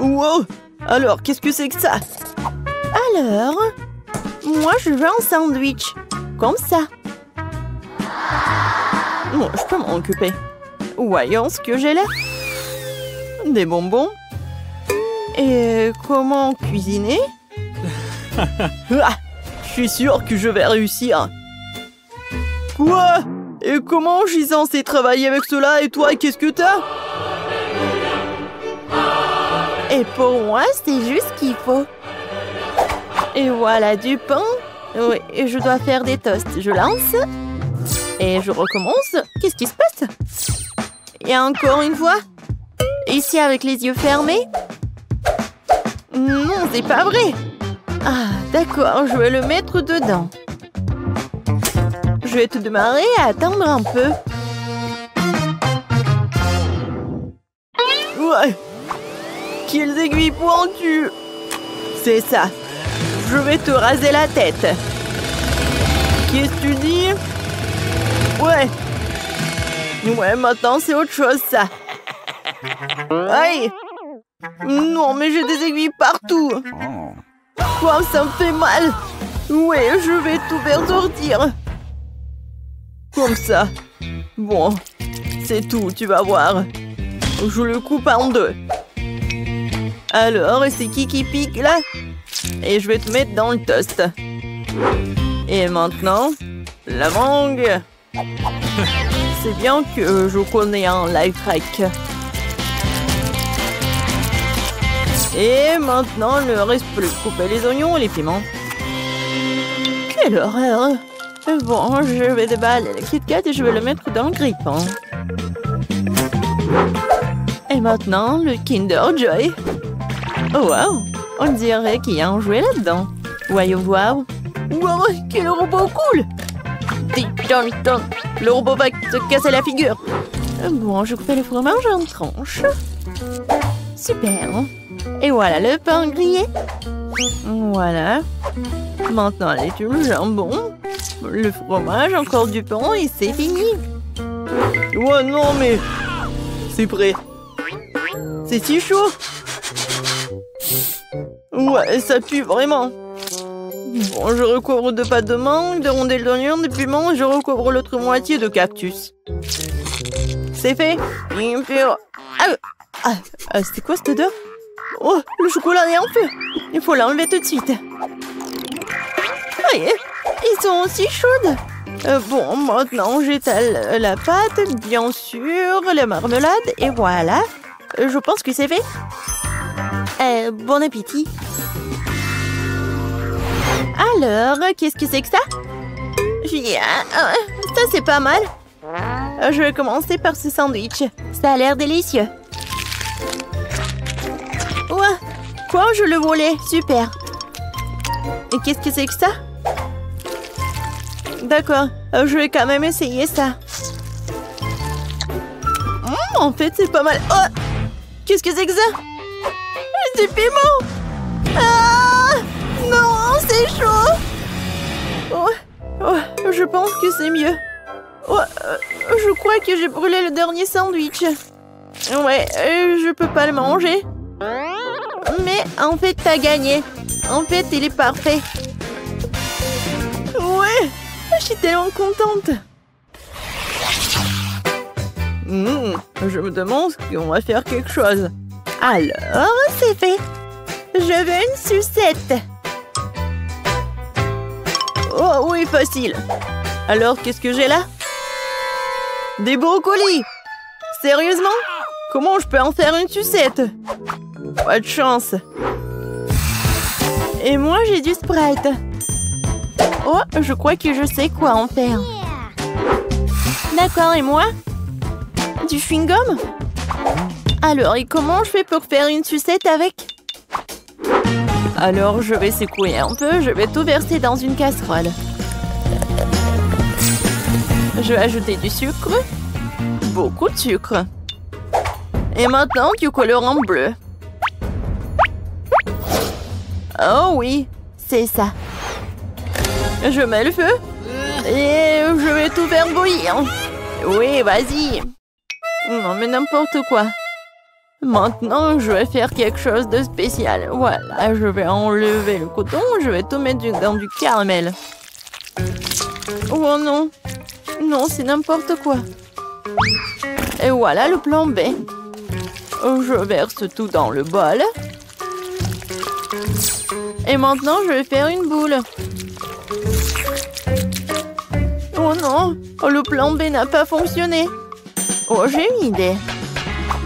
Wow! Alors, qu'est-ce que c'est que ça? Alors, moi je veux un sandwich. Comme ça. Bon, je peux m'en occuper. Voyons ce que j'ai là. Des bonbons. Et comment cuisiner? Ah, je suis sûre que je vais réussir. Quoi? Et comment je suis censée travailler avec cela? Et toi, qu'est-ce que t'as? Et pour moi, c'est juste ce qu'il faut. Et voilà du pain. Oui, et je dois faire des toasts. Je lance. Et je recommence. Qu'est-ce qui se passe? Et encore une fois. Ici avec les yeux fermés. Non, c'est pas vrai. Ah, d'accord, je vais le mettre dedans. Je vais te demander à attendre un peu. Ouais. Quelles aiguilles pointues. C'est ça. Je vais te raser la tête. Qu'est-ce que tu dis? Ouais. Ouais, maintenant c'est autre chose, ça. Aïe. Non, mais j'ai des aiguilles partout. Quoi, ça me fait mal. Ouais, je vais tout faire sortir. Comme ça. Bon, c'est tout, tu vas voir. Je le coupe en deux. Alors, c'est qui pique, là? Et je vais te mettre dans le toast. Et maintenant, la mangue. C'est bien que je connais un life hack. Et maintenant, il ne reste plus couper les oignons et les piments. Quelle horreur! Bon, je vais déballer le Kit Kat et je vais le mettre dans le grille-pain. Et maintenant, le Kinder Joy. Oh wow! On dirait qu'il y a un jouet là-dedans. Voyons voir. Wow, quel robot cool! Le robot va te casser la figure. Bon, je coupe le fromage en tranches. Super! Et voilà le pain grillé. Voilà. Maintenant, les tubes, le jambon, le fromage, encore du pain et c'est fini. Ouais, non, mais... C'est prêt. C'est si chaud. Ouais, ça pue vraiment. Bon, je recouvre de pâte de mangue, de rondelles d'oignon, de piment et je recouvre l'autre moitié de cactus. C'est fait. C'était quoi cette odeur? Oh, le chocolat est en feu. Il faut l'enlever tout de suite. Aïe, ils sont aussi chaudes. Bon, maintenant j'étale la pâte, bien sûr, la marmelade, et voilà. Je pense que c'est fait. Bon appétit. Alors, qu'est-ce que c'est que ça? Ça, c'est pas mal. Je vais commencer par ce sandwich. Ça a l'air délicieux. Ouais. Quoi, je le volais? Super. Et qu'est-ce que c'est que ça? D'accord, je vais quand même essayer ça. En fait, c'est pas mal. Oh, qu'est-ce que c'est que ça? Du piment. Ah, non, c'est chaud. Oh, je pense que c'est mieux. Oh, je crois que j'ai brûlé le dernier sandwich. Ouais, je peux pas le manger. Mais en fait, t'as gagné. En fait, il est parfait. Ouais, je suis tellement contente. Je me demande si on va faire quelque chose. Alors, c'est fait. Je veux une sucette. Oh oui, facile. Alors, qu'est-ce que j'ai là? Des brocolis. Sérieusement? Comment je peux en faire une sucette? Pas de chance. Et moi, j'ai du Sprite. Oh, je crois que je sais quoi en faire. D'accord, et moi? Du chewing-gum? Alors, et comment je fais pour faire une sucette avec? Alors, je vais secouer un peu. Je vais tout verser dans une casserole. Je vais ajouter du sucre. Beaucoup de sucre. Et maintenant, du colorant bleu. Oh oui, c'est ça. Je mets le feu. Et je vais tout faire bouillir. Oui, vas-y. Non, mais n'importe quoi. Maintenant, je vais faire quelque chose de spécial. Voilà, je vais enlever le coton. Je vais tout mettre dans du caramel. Oh non. Non, c'est n'importe quoi. Et voilà le plan B. Je verse tout dans le bol. Et maintenant, je vais faire une boule. Oh non, le plan B n'a pas fonctionné. Oh, j'ai une idée.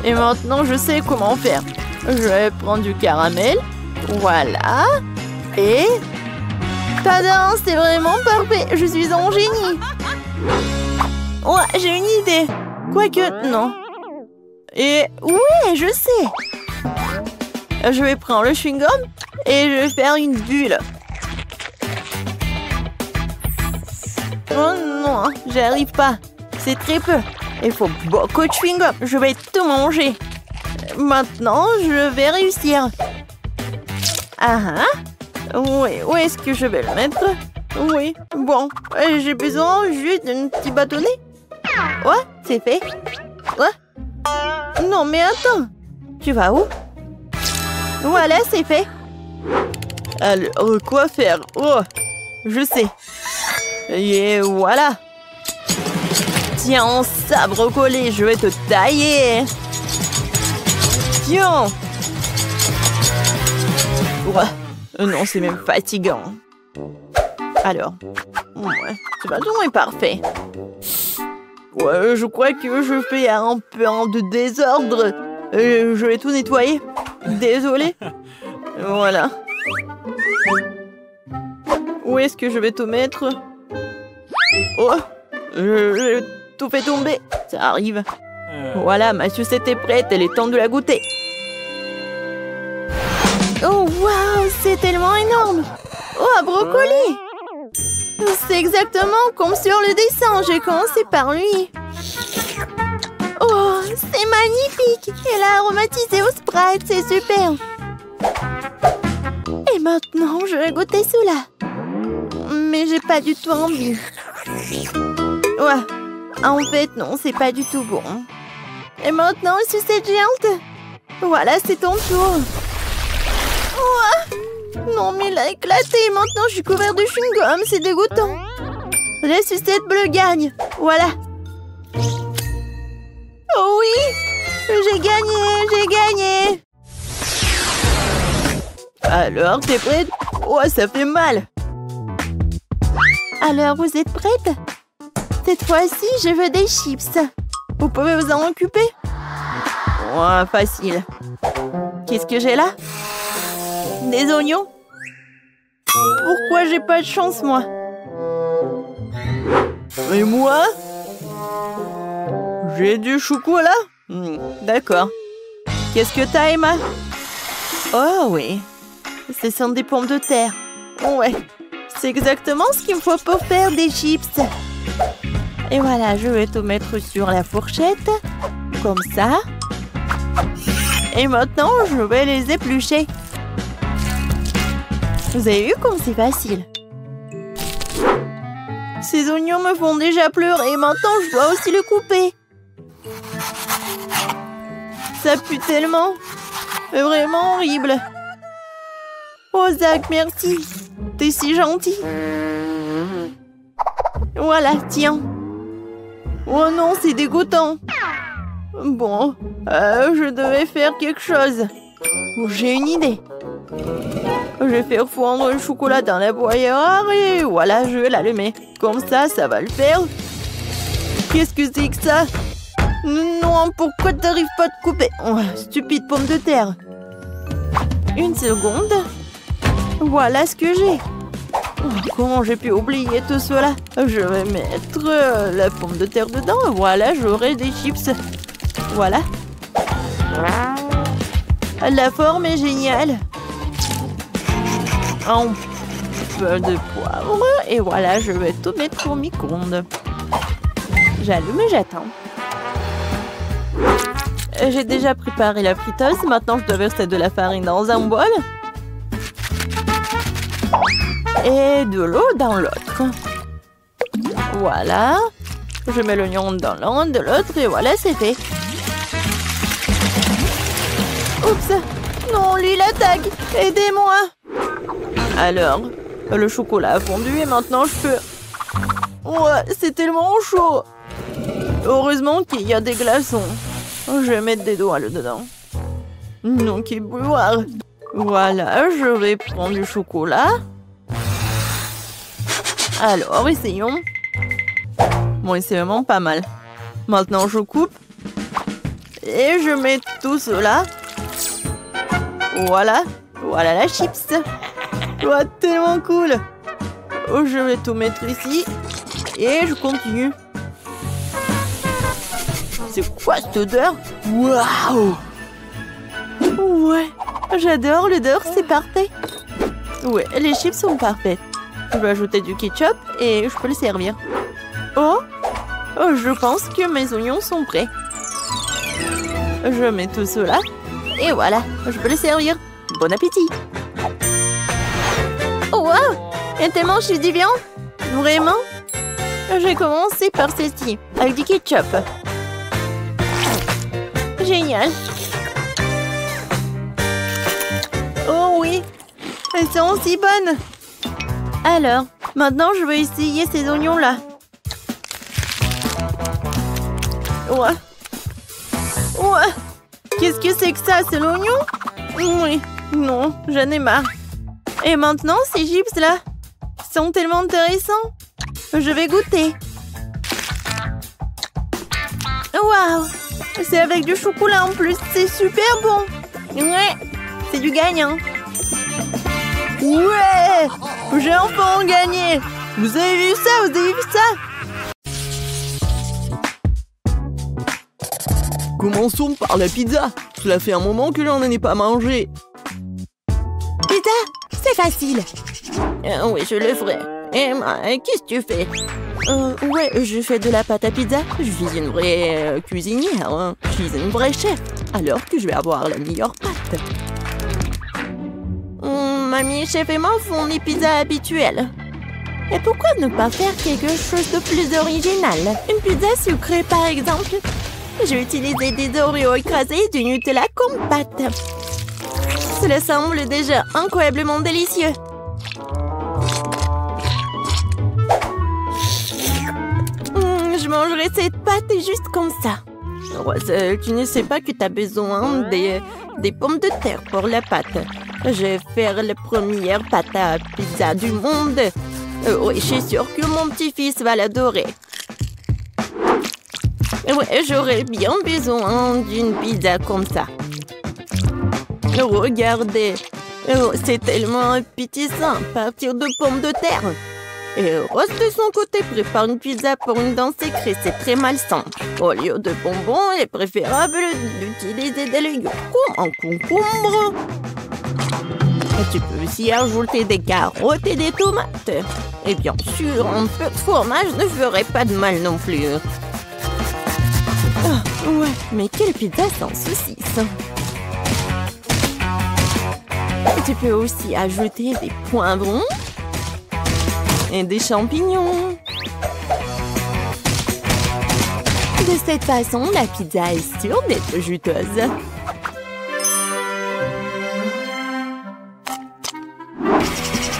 Et maintenant, je sais comment faire. Je vais prendre du caramel. Voilà. Et... Tada, c'est vraiment parfait. Je suis un génie. Ouais, j'ai une idée. Quoique, non. Et oui, je sais. Je vais prendre le chewing-gum et je vais faire une bulle. Oh non, j'arrive pas. C'est très peu. Il faut beaucoup de chewing-gum. Je vais tout manger. Maintenant, je vais réussir. Ah ah. Oui, où est-ce que je vais le mettre? Oui, bon. J'ai besoin juste d'un petit bâtonnet. Ouais, c'est fait. Ouais. Non, mais attends. Tu vas où? Voilà, c'est fait. Alors, quoi faire? Oh, je sais. Et voilà. Tiens, ça, brocoli, je vais te tailler. Tiens. Ouais. Non, c'est même fatigant. Alors, ouais, ce bâton est parfait. Ouais, je crois que je fais un peu de désordre. Je vais tout nettoyer. Désolée. Voilà. Où est-ce que je vais tout mettre? Oh, j'ai tout fait tomber. Ça arrive. Voilà, ma sucette est prête. Elle est temps de la goûter. Oh, waouh, c'est tellement énorme. Oh, un brocoli. C'est exactement comme sur le dessin. J'ai commencé par lui. Oh, c'est magnifique. Elle a aromatisé au Sprite. C'est super. Et maintenant, je vais goûter cela. Mais j'ai pas du tout envie. Ouais. En fait, non, c'est pas du tout bon. Et maintenant, sucette géante. Voilà, c'est ton tour. Ouais. Non, mais il a éclaté. Maintenant, je suis couvert de chewing-gum. C'est dégoûtant. La sucette bleue gagne. Voilà. Oh oui. J'ai gagné. Alors, t'es prête? Oh, ça fait mal. Alors, vous êtes prête? Cette fois-ci, je veux des chips. Vous pouvez vous en occuper? Ouais, facile. Qu'est-ce que j'ai là? Des oignons? Pourquoi j'ai pas de chance, moi? Et moi? J'ai du chocolat? D'accord. Qu'est-ce que t'as, Emma? Oh oui. Ce sont des pommes de terre. Ouais. C'est exactement ce qu'il me faut pour faire des chips. Et voilà, je vais tout mettre sur la fourchette. Comme ça. Et maintenant, je vais les éplucher. Vous avez vu comme c'est facile? Ces oignons me font déjà pleurer et maintenant je dois aussi le couper. Ça pue tellement. C'est vraiment horrible. Oh Zach, merci. T'es si gentil. Voilà, tiens. Oh non, c'est dégoûtant. Bon, je devais faire quelque chose. Oh, j'ai une idée. Je vais faire fondre le chocolat dans la broyeur et voilà, je vais l'allumer. Comme ça, ça va le faire. Qu'est-ce que c'est que ça? Non, pourquoi t'arrives pas à te couper? Oh, stupide pomme de terre. Une seconde. Voilà ce que j'ai. Oh, comment j'ai pu oublier tout cela? Je vais mettre la pomme de terre dedans. Voilà, j'aurai des chips. Voilà. La forme est géniale. Un peu de poivre. Et voilà, je vais tout mettre au micro-ondes. J'allume et j'attends. J'ai déjà préparé la friteuse. Maintenant, je dois verser de la farine dans un bol. Et de l'eau dans l'autre. Voilà. Je mets l'oignon dans l'un de l'autre et voilà, c'est fait. Oups. Non, lui, il attaque. Aidez-moi. Alors, le chocolat a fondu et maintenant je peux... Ouais, c'est tellement chaud. Heureusement qu'il y a des glaçons. Je vais mettre des doigts là-dedans. Non, qu'il boire. Voilà, je vais prendre du chocolat. Alors, essayons. Bon, c'est vraiment pas mal. Maintenant, je coupe. Et je mets tout cela. Voilà. Voilà la chips. Oh, tellement cool. Oh, je vais tout mettre ici. Et je continue. C'est quoi cette odeur? Waouh! Ouais, j'adore l'odeur, c'est parfait. Ouais, les chips sont parfaites. Je vais ajouter du ketchup et je peux le servir. Oh, je pense que mes oignons sont prêts. Je mets tout cela. Et voilà, je peux le servir. Bon appétit. Oh, wow! Et tellement je suis divin. Vraiment? J'ai commencé par ceci, avec du ketchup. Génial. Oh oui, elles sont aussi bonnes. Alors, maintenant je vais essayer ces oignons-là. Ouais. Ouais. Qu'est-ce que c'est que ça? C'est l'oignon? Oui. Non, j'en ai marre. Et maintenant, ces chips-là sont tellement intéressants. Je vais goûter. Waouh! C'est avec du chocolat en plus. C'est super bon. Ouais, c'est du gagnant. Ouais! J'ai enfin gagné. Vous avez vu ça? Vous avez vu ça? Commençons par la pizza. Cela fait un moment que j'en ai pas mangé. Pizza? C'est facile. Oui, je le ferai. Emma, qu'est-ce que tu fais? Ouais, je fais de la pâte à pizza. Je suis une vraie cuisinière. Hein. Je suis une vraie chef. Alors que je vais avoir la meilleure pâte. Mamie, chef et moi font des pizzas habituelles. Et pourquoi ne pas faire quelque chose de plus original? Une pizza sucrée, par exemple. J'ai utilisé des Oreos écrasés et du Nutella comme pâte. Cela semble déjà incroyablement délicieux. Je mangerai cette pâte juste comme ça. Roselle, tu ne sais pas que tu as besoin des pommes de terre pour la pâte. Je vais faire la première pâte à pizza du monde. Oui, je suis sûre que mon petit-fils va l'adorer. Ouais, j'aurais bien besoin d'une pizza comme ça. Regardez, c'est tellement appétissant à partir de pommes de terre. Et Rose, de son côté, prépare une pizza pour une dent secrète. C'est très malsain. Au lieu de bonbons, il est préférable d'utiliser des légumes comme un concombre. Et tu peux aussi ajouter des carottes et des tomates. Et bien sûr, un peu de fromage ne ferait pas de mal non plus. Ah, ouais, mais quelle pizza sans saucisse! Et tu peux aussi ajouter des poivrons et des champignons. De cette façon, la pizza est sûre d'être juteuse.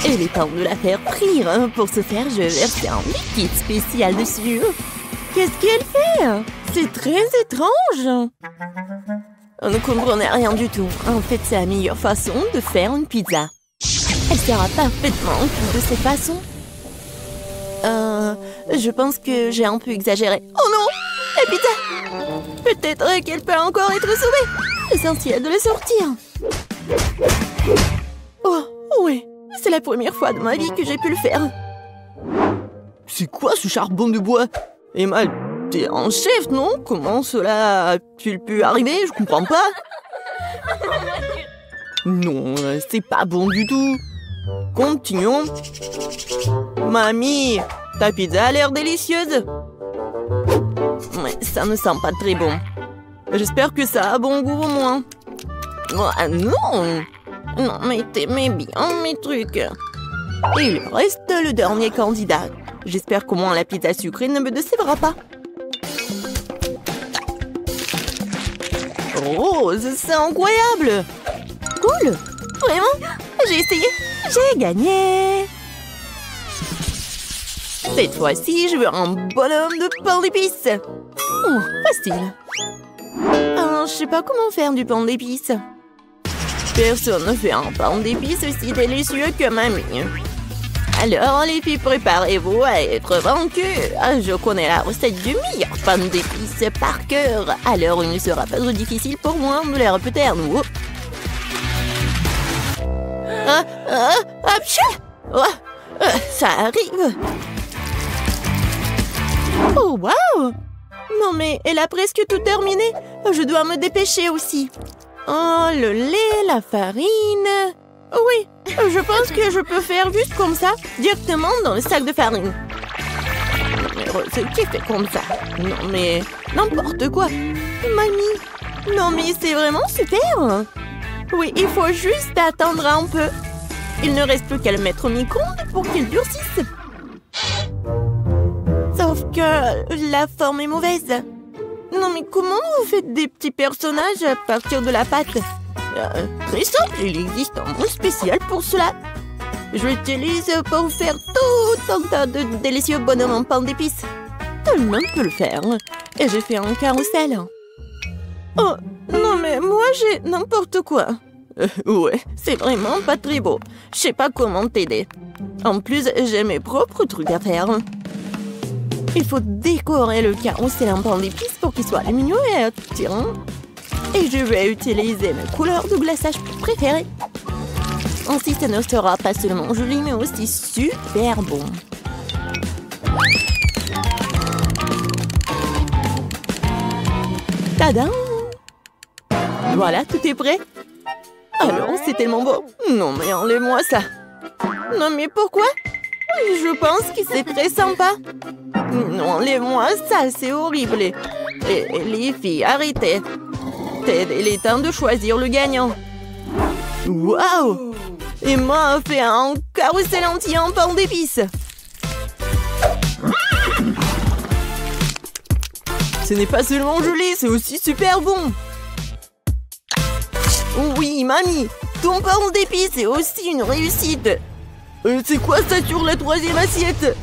Il est temps de la faire frire. Pour ce faire, je vais verser un liquide spécial dessus. Qu'est-ce qu'elle fait? C'est très étrange. On ne comprenait rien du tout. En fait, c'est la meilleure façon de faire une pizza. Elle sera parfaitement cuite de cette façon. Je pense que j'ai un peu exagéré. Oh non! La pizza! Peut-être qu'elle peut encore être sauvée. L'essentiel de la sortir. Oh, oui. C'est la première fois de ma vie que j'ai pu le faire. C'est quoi ce charbon de bois? Emma, t'es un chef, non? Comment cela a-t-il pu arriver? Je comprends pas. Non, c'est pas bon du tout. Continuons. Mamie, ta pizza a l'air délicieuse. Mais ça ne sent pas très bon. J'espère que ça a bon goût au moins. Oh, non! Non, mais t'aimais bien mes trucs. Et il reste le dernier candidat. J'espère qu'au moins la pizza sucrée ne me décevra pas. rose, c'est incroyable! Cool! Vraiment? J'ai essayé! J'ai gagné! Cette fois-ci, je veux un bonhomme de pain d'épices! Oh, facile! Je sais pas comment faire du pain d'épices. Personne ne fait un pain d'épices aussi délicieux que mamie. Alors, les filles, préparez-vous à être vaincues. Je connais la recette du meilleur pain d'épices par cœur. Alors, il ne sera pas trop difficile pour moi de les répéter à nouveau. Ça arrive. Oh, waouh! Non, mais elle a presque tout terminé. Je dois me dépêcher aussi. Oh, le lait, la farine... Oui, je pense que je peux faire juste comme ça, directement dans le sac de farine. Mais Rose, qui fait comme ça? Non, mais n'importe quoi. Mamie, non mais c'est vraiment super. Oui, il faut juste attendre un peu. Il ne reste plus qu'à le mettre au micro-ondes pour qu'il durcisse. Sauf que la forme est mauvaise. Non mais comment vous faites des petits personnages à partir de la pâte? Très simple, il existe un mot spécial pour cela. Je l'utilise pour faire tout un tas de délicieux bonhommes en pain d'épices. Tout le monde peut le faire. Et j'ai fait un carrousel. Oh, non mais moi j'ai n'importe quoi. Ouais, c'est vraiment pas très beau. Je sais pas comment t'aider. En plus, j'ai mes propres trucs à faire. Il faut décorer le carrousel en pain d'épices pour qu'il soit lumineux et attirant. Et je vais utiliser mes couleurs de glaçage préférées. Ainsi, ça ne sera pas seulement joli, mais aussi super bon. Tadam! Voilà, tout est prêt. Alors, c'est tellement beau. Non, mais enlève-moi ça. Non, mais pourquoi? Je pense que c'est très sympa. Non, enlève-moi ça, c'est horrible. Et les filles, arrêtez. Il est temps de choisir le gagnant. Waouh! Emma a fait un carrousel entier en pain d'épices. Ce n'est pas seulement joli, c'est aussi super bon. Oui, mamie, ton pain d'épices est aussi une réussite. C'est quoi ça sur la troisième assiette?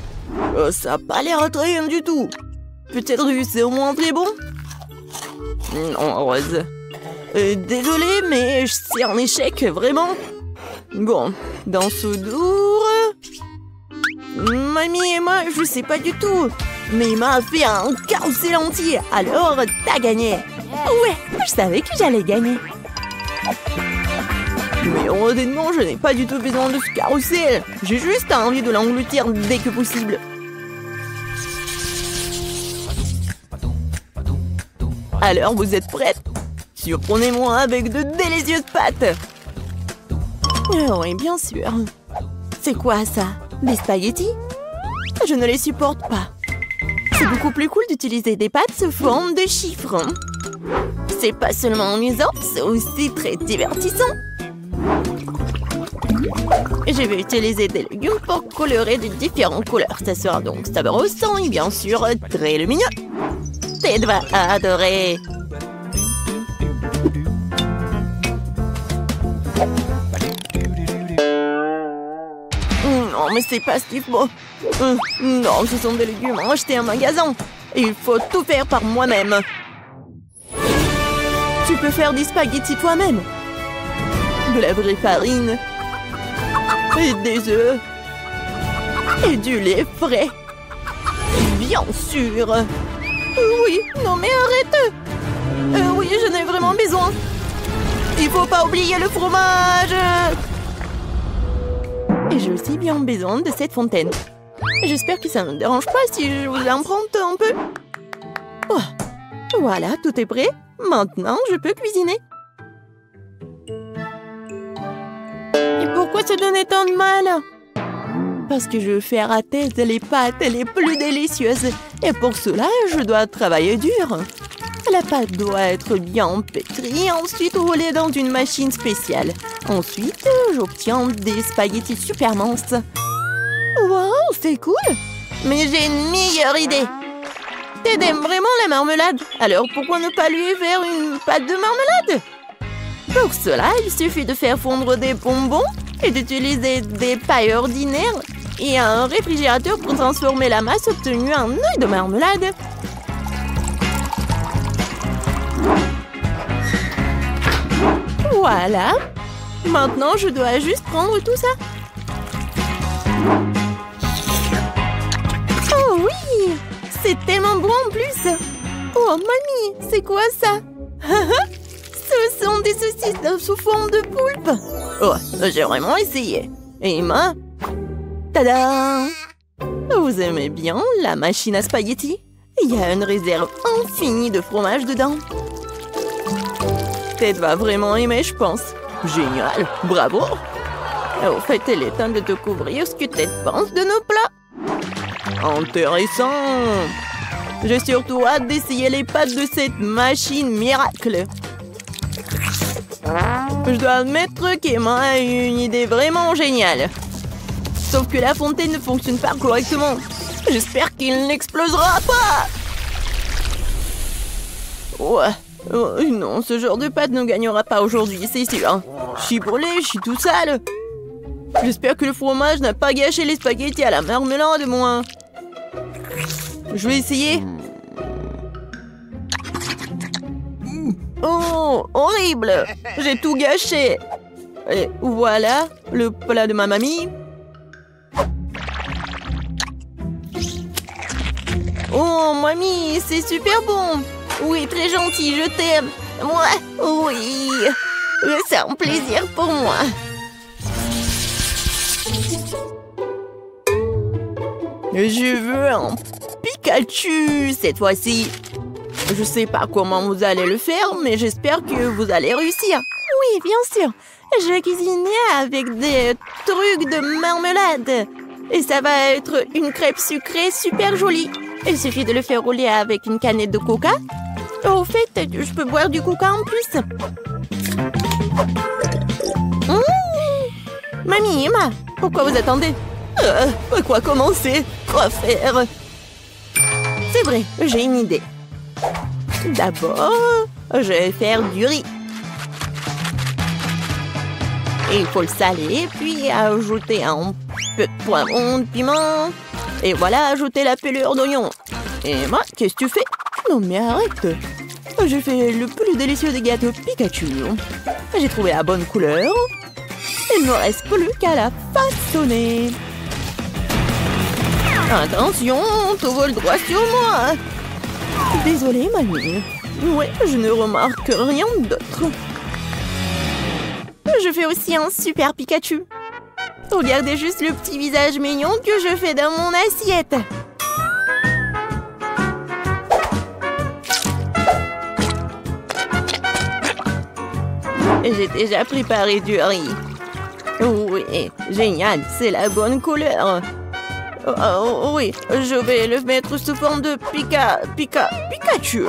Ça n'a pas l'air attrayant du tout. Peut-être que c'est au moins très bon. Non, Rose. Désolée, mais c'est un échec, vraiment. Bon, dans ce dour... Mamie et moi, je sais pas du tout. Mais il m'a fait un carrousel entier, alors t'as gagné. Ouais, je savais que j'allais gagner. Mais honnêtement, je n'ai pas du tout besoin de ce carrousel. J'ai juste envie de l'engloutir dès que possible. Alors, vous êtes prêtes? Surprenez-moi avec de délicieuses pâtes. Oui, bien sûr. C'est quoi ça? Des spaghettis? Je ne les supporte pas. C'est beaucoup plus cool d'utiliser des pâtes sous forme de chiffres. C'est pas seulement amusant, c'est aussi très divertissant. Je vais utiliser des légumes pour colorer de différentes couleurs. Ça sera donc savoureux et bien sûr très lumineux. Ted va adorer. Non, mais c'est pas ce qu'il faut. Non, ce sont des légumes achetés en magasin. Il faut tout faire par moi-même. Tu peux faire des spaghettis toi-même. De la vraie farine. Et des œufs. Et du lait frais. Bien sûr. Oui, non mais arrête. Oui, j'en ai vraiment besoin. Il faut pas oublier le fromage. Et j'ai aussi bien besoin de cette fontaine. J'espère que ça ne me dérange pas si je vous emprunte un peu. Oh, voilà, tout est prêt. Maintenant, je peux cuisiner. Et pourquoi se donner tant de mal? Parce que je veux faire à tête les pâtes les plus délicieuses. Et pour cela, je dois travailler dur. La pâte doit être bien pétrie, ensuite roulée dans une machine spéciale. Ensuite, j'obtiens des spaghettis super minces. Wow, c'est cool! Mais j'ai une meilleure idée. Ted aime vraiment la marmelade. Alors pourquoi ne pas lui faire une pâte de marmelade? Pour cela, il suffit de faire fondre des bonbons et d'utiliser des pailles ordinaires et un réfrigérateur pour transformer la masse obtenue en nouilles de marmelade. Voilà. Maintenant, je dois juste prendre tout ça. Oh oui! C'est tellement bon en plus! Oh, mamie, c'est quoi ça? Ce sont des saucisses sous forme de poulpe. Oh, j'ai vraiment essayé. Et Emma? Tada! Vous aimez bien la machine à spaghettis? Il y a une réserve infinie de fromage dedans. Ted va vraiment aimer, je pense. Génial! Bravo! Au fait, il est temps de découvrir ce que Ted pense de nos plats. Intéressant! J'ai surtout hâte d'essayer les pâtes de cette machine miracle. Je dois admettre qu'Emma a eu une idée vraiment géniale. Sauf que la fontaine ne fonctionne pas correctement. J'espère qu'il n'explosera pas. Ouais. Oh, non, ce genre de pâte ne gagnera pas aujourd'hui, c'est sûr. Je suis brûlée, je suis tout sale. J'espère que le fromage n'a pas gâché les spaghettis à la marmelade, moi. Je vais essayer. Oh, horrible! J'ai tout gâché. Et voilà, le plat de ma mamie. Oh, mamie, c'est super bon. Oui, très gentil, je t'aime. Moi, oui. C'est un plaisir pour moi. Je veux un Pikachu cette fois-ci. Je sais pas comment vous allez le faire, mais j'espère que vous allez réussir. Oui, bien sûr. Je vais cuisiner avec des trucs de marmelade. Et ça va être une crêpe sucrée super jolie. Il suffit de le faire rouler avec une canette de coca. Au fait, je peux boire du coca en plus. Mamie, Emma, pourquoi vous attendez? Quoi commencer? Quoi faire? C'est vrai, j'ai une idée. D'abord, je vais faire du riz. Il faut le saler, puis ajouter un peu de poivron, de piment. Et voilà, ajouter la pelure d'oignon. Et moi, qu'est-ce que tu fais? Non mais arrête. J'ai fait le plus délicieux des gâteaux Pikachu. J'ai trouvé la bonne couleur. Il ne me reste plus qu'à la façonner. Attention, tout vole droit sur moi. Désolée, mamie. Ouais, je ne remarque rien d'autre. Je fais aussi un super Pikachu. Regardez juste le petit visage mignon que je fais dans mon assiette. J'ai déjà préparé du riz. Oui, génial, c'est la bonne couleur. Oh, oui, je vais le mettre sous forme de Pikachu.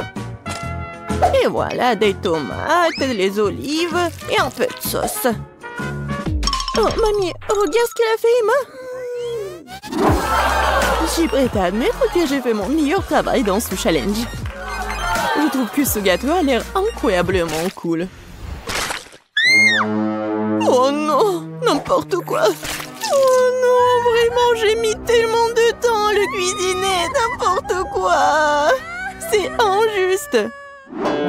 Et voilà, des tomates, les olives et un peu de sauce. Oh, mamie, regarde ce qu'elle a fait, Emma. Je suis prête à admettre que j'ai fait mon meilleur travail dans ce challenge. Je trouve que ce gâteau a l'air incroyablement cool. Oh non, n'importe quoi. Oh non, vraiment, j'ai mis tellement de temps à le cuisiner, n'importe quoi. C'est injuste.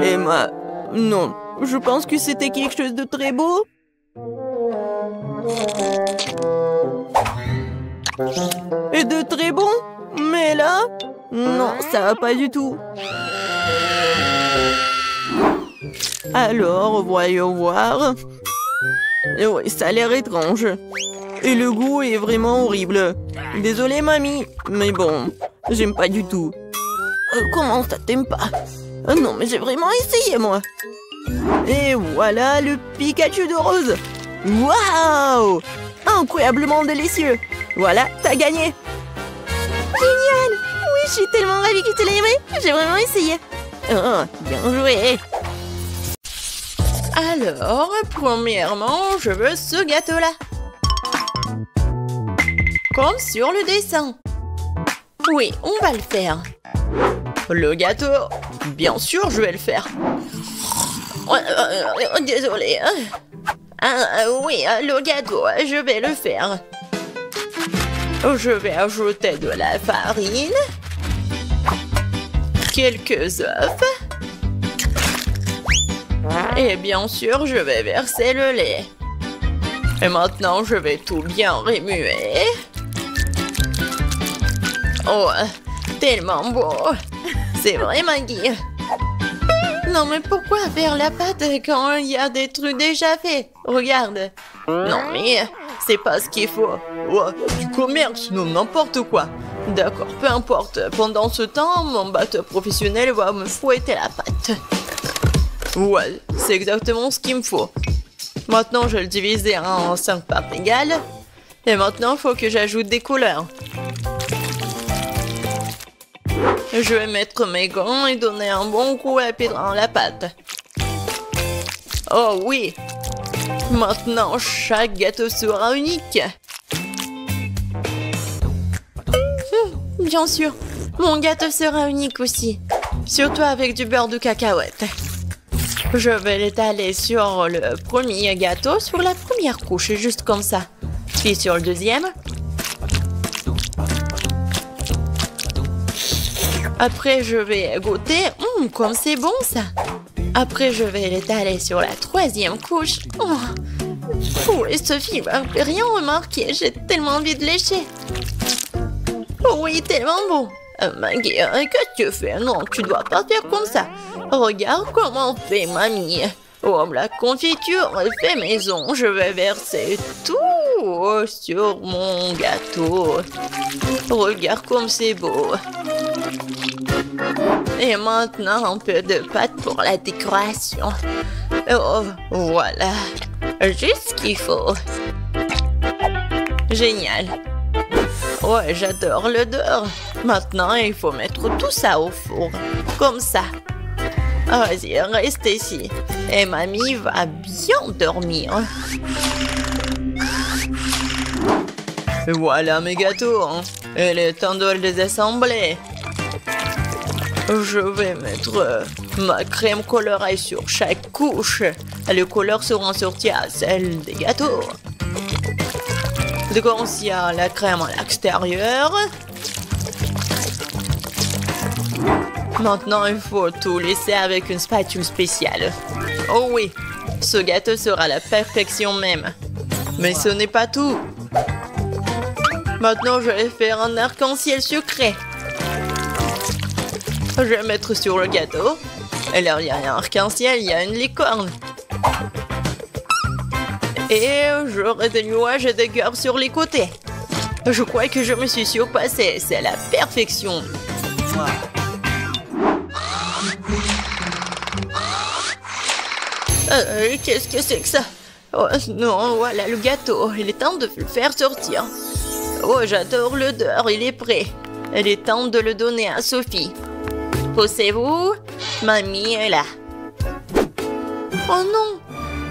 Emma, non, je pense que c'était quelque chose de très beau. Et de très bon. Mais là, non, ça va pas du tout. Alors, voyons voir. Oui, ça a l'air étrange. Et le goût est vraiment horrible. Désolée, mamie, mais bon, j'aime pas du tout. Comment ça, t'aimes pas? Non, mais j'ai vraiment essayé, moi. Et voilà le Pikachu de rose. Waouh! Incroyablement délicieux. Voilà, t'as gagné. Génial! Oui, je suis tellement ravie que tu l'aies aimé. J'ai vraiment essayé. Oh, bien joué. Alors, premièrement, je veux ce gâteau-là. Comme sur le dessin. Oui, on va le faire. Le gâteau. Bien sûr, je vais le faire. Désolée. Oui, le gâteau, je vais le faire. Je vais ajouter de la farine, quelques œufs, et bien sûr, je vais verser le lait. Et maintenant, je vais tout bien remuer. Oh, tellement beau. C'est vrai, Maggie. Non, mais pourquoi faire la pâte quand il y a des trucs déjà faits? Regarde. Non, mais c'est pas ce qu'il faut. Ouais, du commerce, non, n'importe quoi. D'accord, peu importe. Pendant ce temps, mon batteur professionnel va me fouetter la pâte. Ouais, c'est exactement ce qu'il me faut. Maintenant, je vais le diviser en 5 parts égales. Et maintenant, il faut que j'ajoute des couleurs. Je vais mettre mes gants et donner un bon coup à dans la pâte. Oh oui! Maintenant, chaque gâteau sera unique. Bien sûr, mon gâteau sera unique aussi. Surtout avec du beurre de cacahuète. Je vais l'étaler sur le premier gâteau, sur la première couche, juste comme ça. Puis sur le deuxième. Après, je vais goûter. Comme c'est bon, ça. Après, je vais l'étaler sur la troisième couche. Oui, Sophie va rien remarquer. J'ai tellement envie de lécher. Oui, tellement bon. Maggie, qu'est-ce que tu fais? Non, tu dois pas faire comme ça. Regarde comment on fait, mamie. Oh, la confiture est fait maison. Je vais verser tout sur mon gâteau. Regarde comme c'est beau. Et maintenant, un peu de pâte pour la décoration. Oh, voilà. Juste ce qu'il faut. Génial. Ouais, j'adore l'odeur. Maintenant, il faut mettre tout ça au four. Comme ça. Vas-y, reste ici. Et mamie va bien dormir. Voilà mes gâteaux. Il est temps de les assembler. Je vais mettre ma crème colorée sur chaque couche. Les couleurs seront sorties à celles des gâteaux. Donc, il y a la crème à l'extérieur. Maintenant, il faut tout laisser avec une spatule spéciale. Oh oui, ce gâteau sera la perfection même. Mais ce n'est pas tout. Maintenant, je vais faire un arc-en-ciel sucré. Je vais mettre sur le gâteau. Et là, il y a un arc-en-ciel, il y a une licorne. Et j'aurai des nuages et des cœurs sur les côtés. Je crois que je me suis surpassée. C'est la perfection. Qu'est-ce que c'est que ça? Oh non, voilà le gâteau. Il est temps de le faire sortir. Oh, j'adore l'odeur. Il est prêt. Il est temps de le donner à Sophie. Poussez-vous. Mamie est là. Oh non!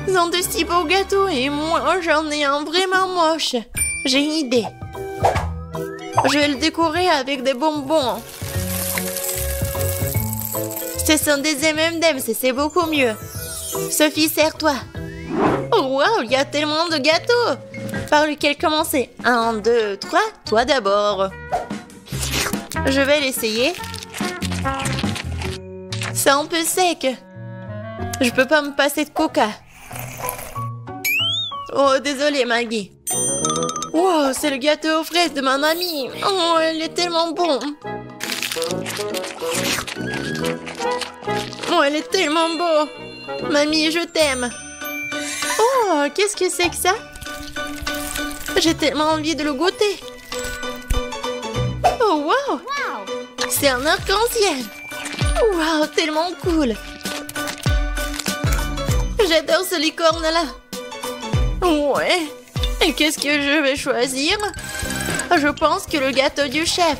Ils ont de si beaux gâteaux et moi j'en ai un vraiment moche. J'ai une idée. Je vais le décorer avec des bonbons. Ce sont des M&M's et c'est beaucoup mieux. Sophie, serre-toi. Oh wow, il y a tellement de gâteaux. Par lequel commencer? 1, 2, 3, toi d'abord. Je vais l'essayer. C'est un peu sec. Je peux pas me passer de coca. Oh, désolée, Maggie. Wow, c'est le gâteau aux fraises de ma mamie. Oh, il est tellement bon. Oh, elle est tellement beau. Mamie, je t'aime. Oh, qu'est-ce que c'est que ça? J'ai tellement envie de le goûter. Oh, wow. C'est un arc-en-ciel. Wow, tellement cool. J'adore ce licorne-là. Ouais. Et qu'est-ce que je vais choisir? Je pense que le gâteau du chef.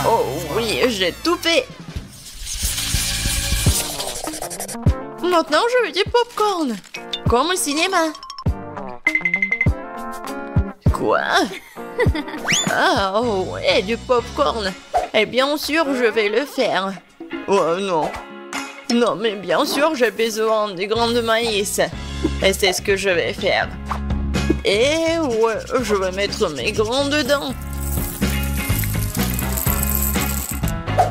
Oh oui, j'ai tout fait. Maintenant, je veux du popcorn. Comme au cinéma. Quoi? Ah, oh ouais, du popcorn. Et bien sûr, je vais le faire. Oh non. Non, mais bien sûr, j'ai besoin des grains de maïs. Et c'est ce que je vais faire. Et ouais, je vais mettre mes grains dedans.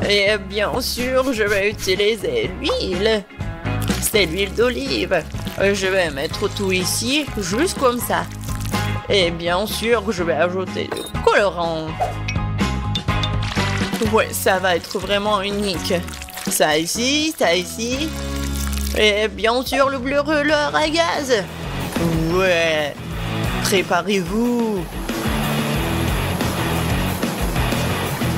Et bien sûr, je vais utiliser l'huile. C'est l'huile d'olive. Je vais mettre tout ici, juste comme ça. Et bien sûr, je vais ajouter du colorant. Ouais, ça va être vraiment unique. Ça ici, ça ici. Et bien sûr, le brûleur à gaz. Ouais, préparez-vous.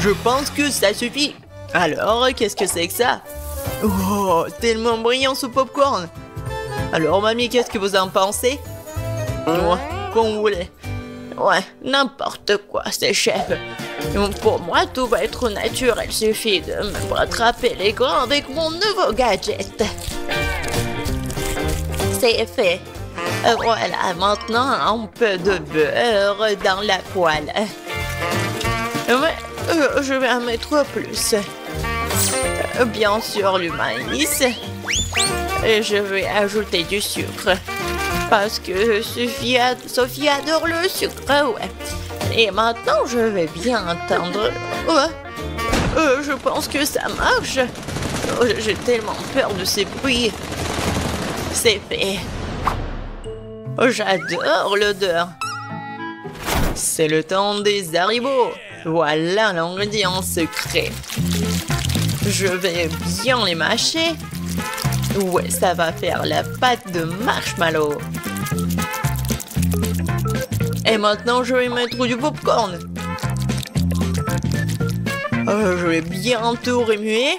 Je pense que ça suffit. Alors, qu'est-ce que c'est que ça? Oh, tellement brillant ce popcorn. Alors, mamie, qu'est-ce que vous en pensez? Ouais, comme vous voulez. Ouais, n'importe quoi, c'est chef. Pour moi, tout va être naturel. Il suffit de me rattraper les grains avec mon nouveau gadget. C'est fait. Voilà, maintenant, un peu de beurre dans la poêle. Ouais, je vais en mettre plus. Bien sûr, le maïs. Et je vais ajouter du sucre. Parce que Sophie adore le sucre, ouais. Et maintenant, je vais bien entendre. Ouais. Je pense que ça marche. J'ai tellement peur de ces bruits. C'est fait. J'adore l'odeur. C'est le temps des haribots. Voilà l'ingrédient secret. Je vais bien les mâcher. Ouais, ça va faire la pâte de marshmallow. Et maintenant, je vais mettre du popcorn. Je vais bien tout remuer.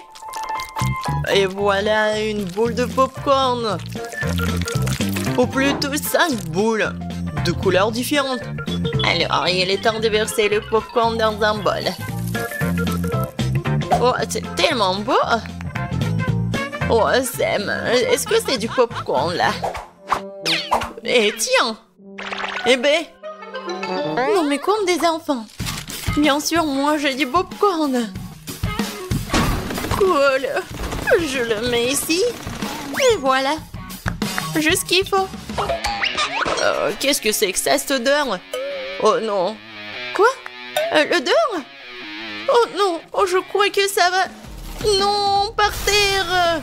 Et voilà une boule de popcorn. Ou plutôt 5 boules de couleurs différentes. Alors, il est temps de verser le popcorn dans un bol. Oh, c'est tellement beau. Oh, Sam, est-ce que c'est du popcorn là? Et tiens. Eh ben. Non, mais comme des enfants. Bien sûr, moi j'ai du popcorn. Cool. Je le mets ici. Et voilà. Juste ce qu'il faut. Qu'est-ce que c'est que ça, cette odeur? Oh non. Quoi? L'odeur? Oh non. Oh, je crois que ça va... Non, par terre.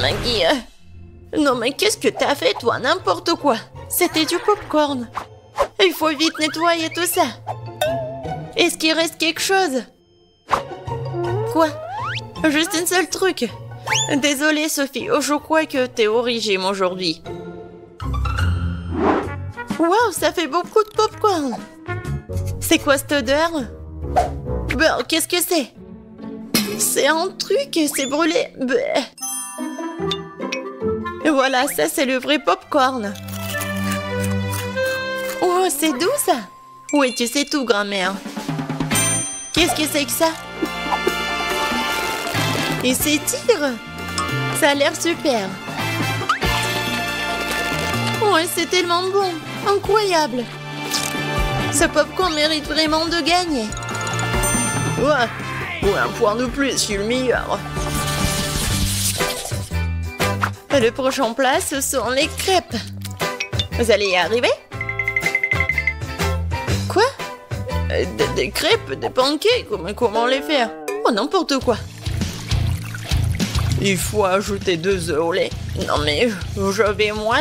Maggie. Non, mais qu'est-ce que t'as fait, toi? N'importe quoi. C'était du popcorn. Il faut vite nettoyer tout ça. Est-ce qu'il reste quelque chose? Quoi? Juste un seul truc. Désolée, Sophie. Oh, je crois que t'es au régime aujourd'hui. Waouh, ça fait beaucoup de popcorn. C'est quoi cette odeur? Ben, qu'est-ce que c'est? C'est un truc, c'est brûlé. Et voilà, ça c'est le vrai popcorn. Oh, c'est doux ça. Oui, tu sais tout, grand-mère. Qu'est-ce que c'est que ça? Il s'étire. Ça a l'air super. Ouais, c'est tellement bon. Incroyable. Ce popcorn mérite vraiment de gagner. Ouais, un point de plus, je suis le meilleur. Le prochain plat, ce sont les crêpes. Vous allez y arriver? Quoi? Des crêpes, des pancakes, comment les faire? Oh, n'importe quoi. Il faut ajouter 2 œufs au lait. Non mais, moi,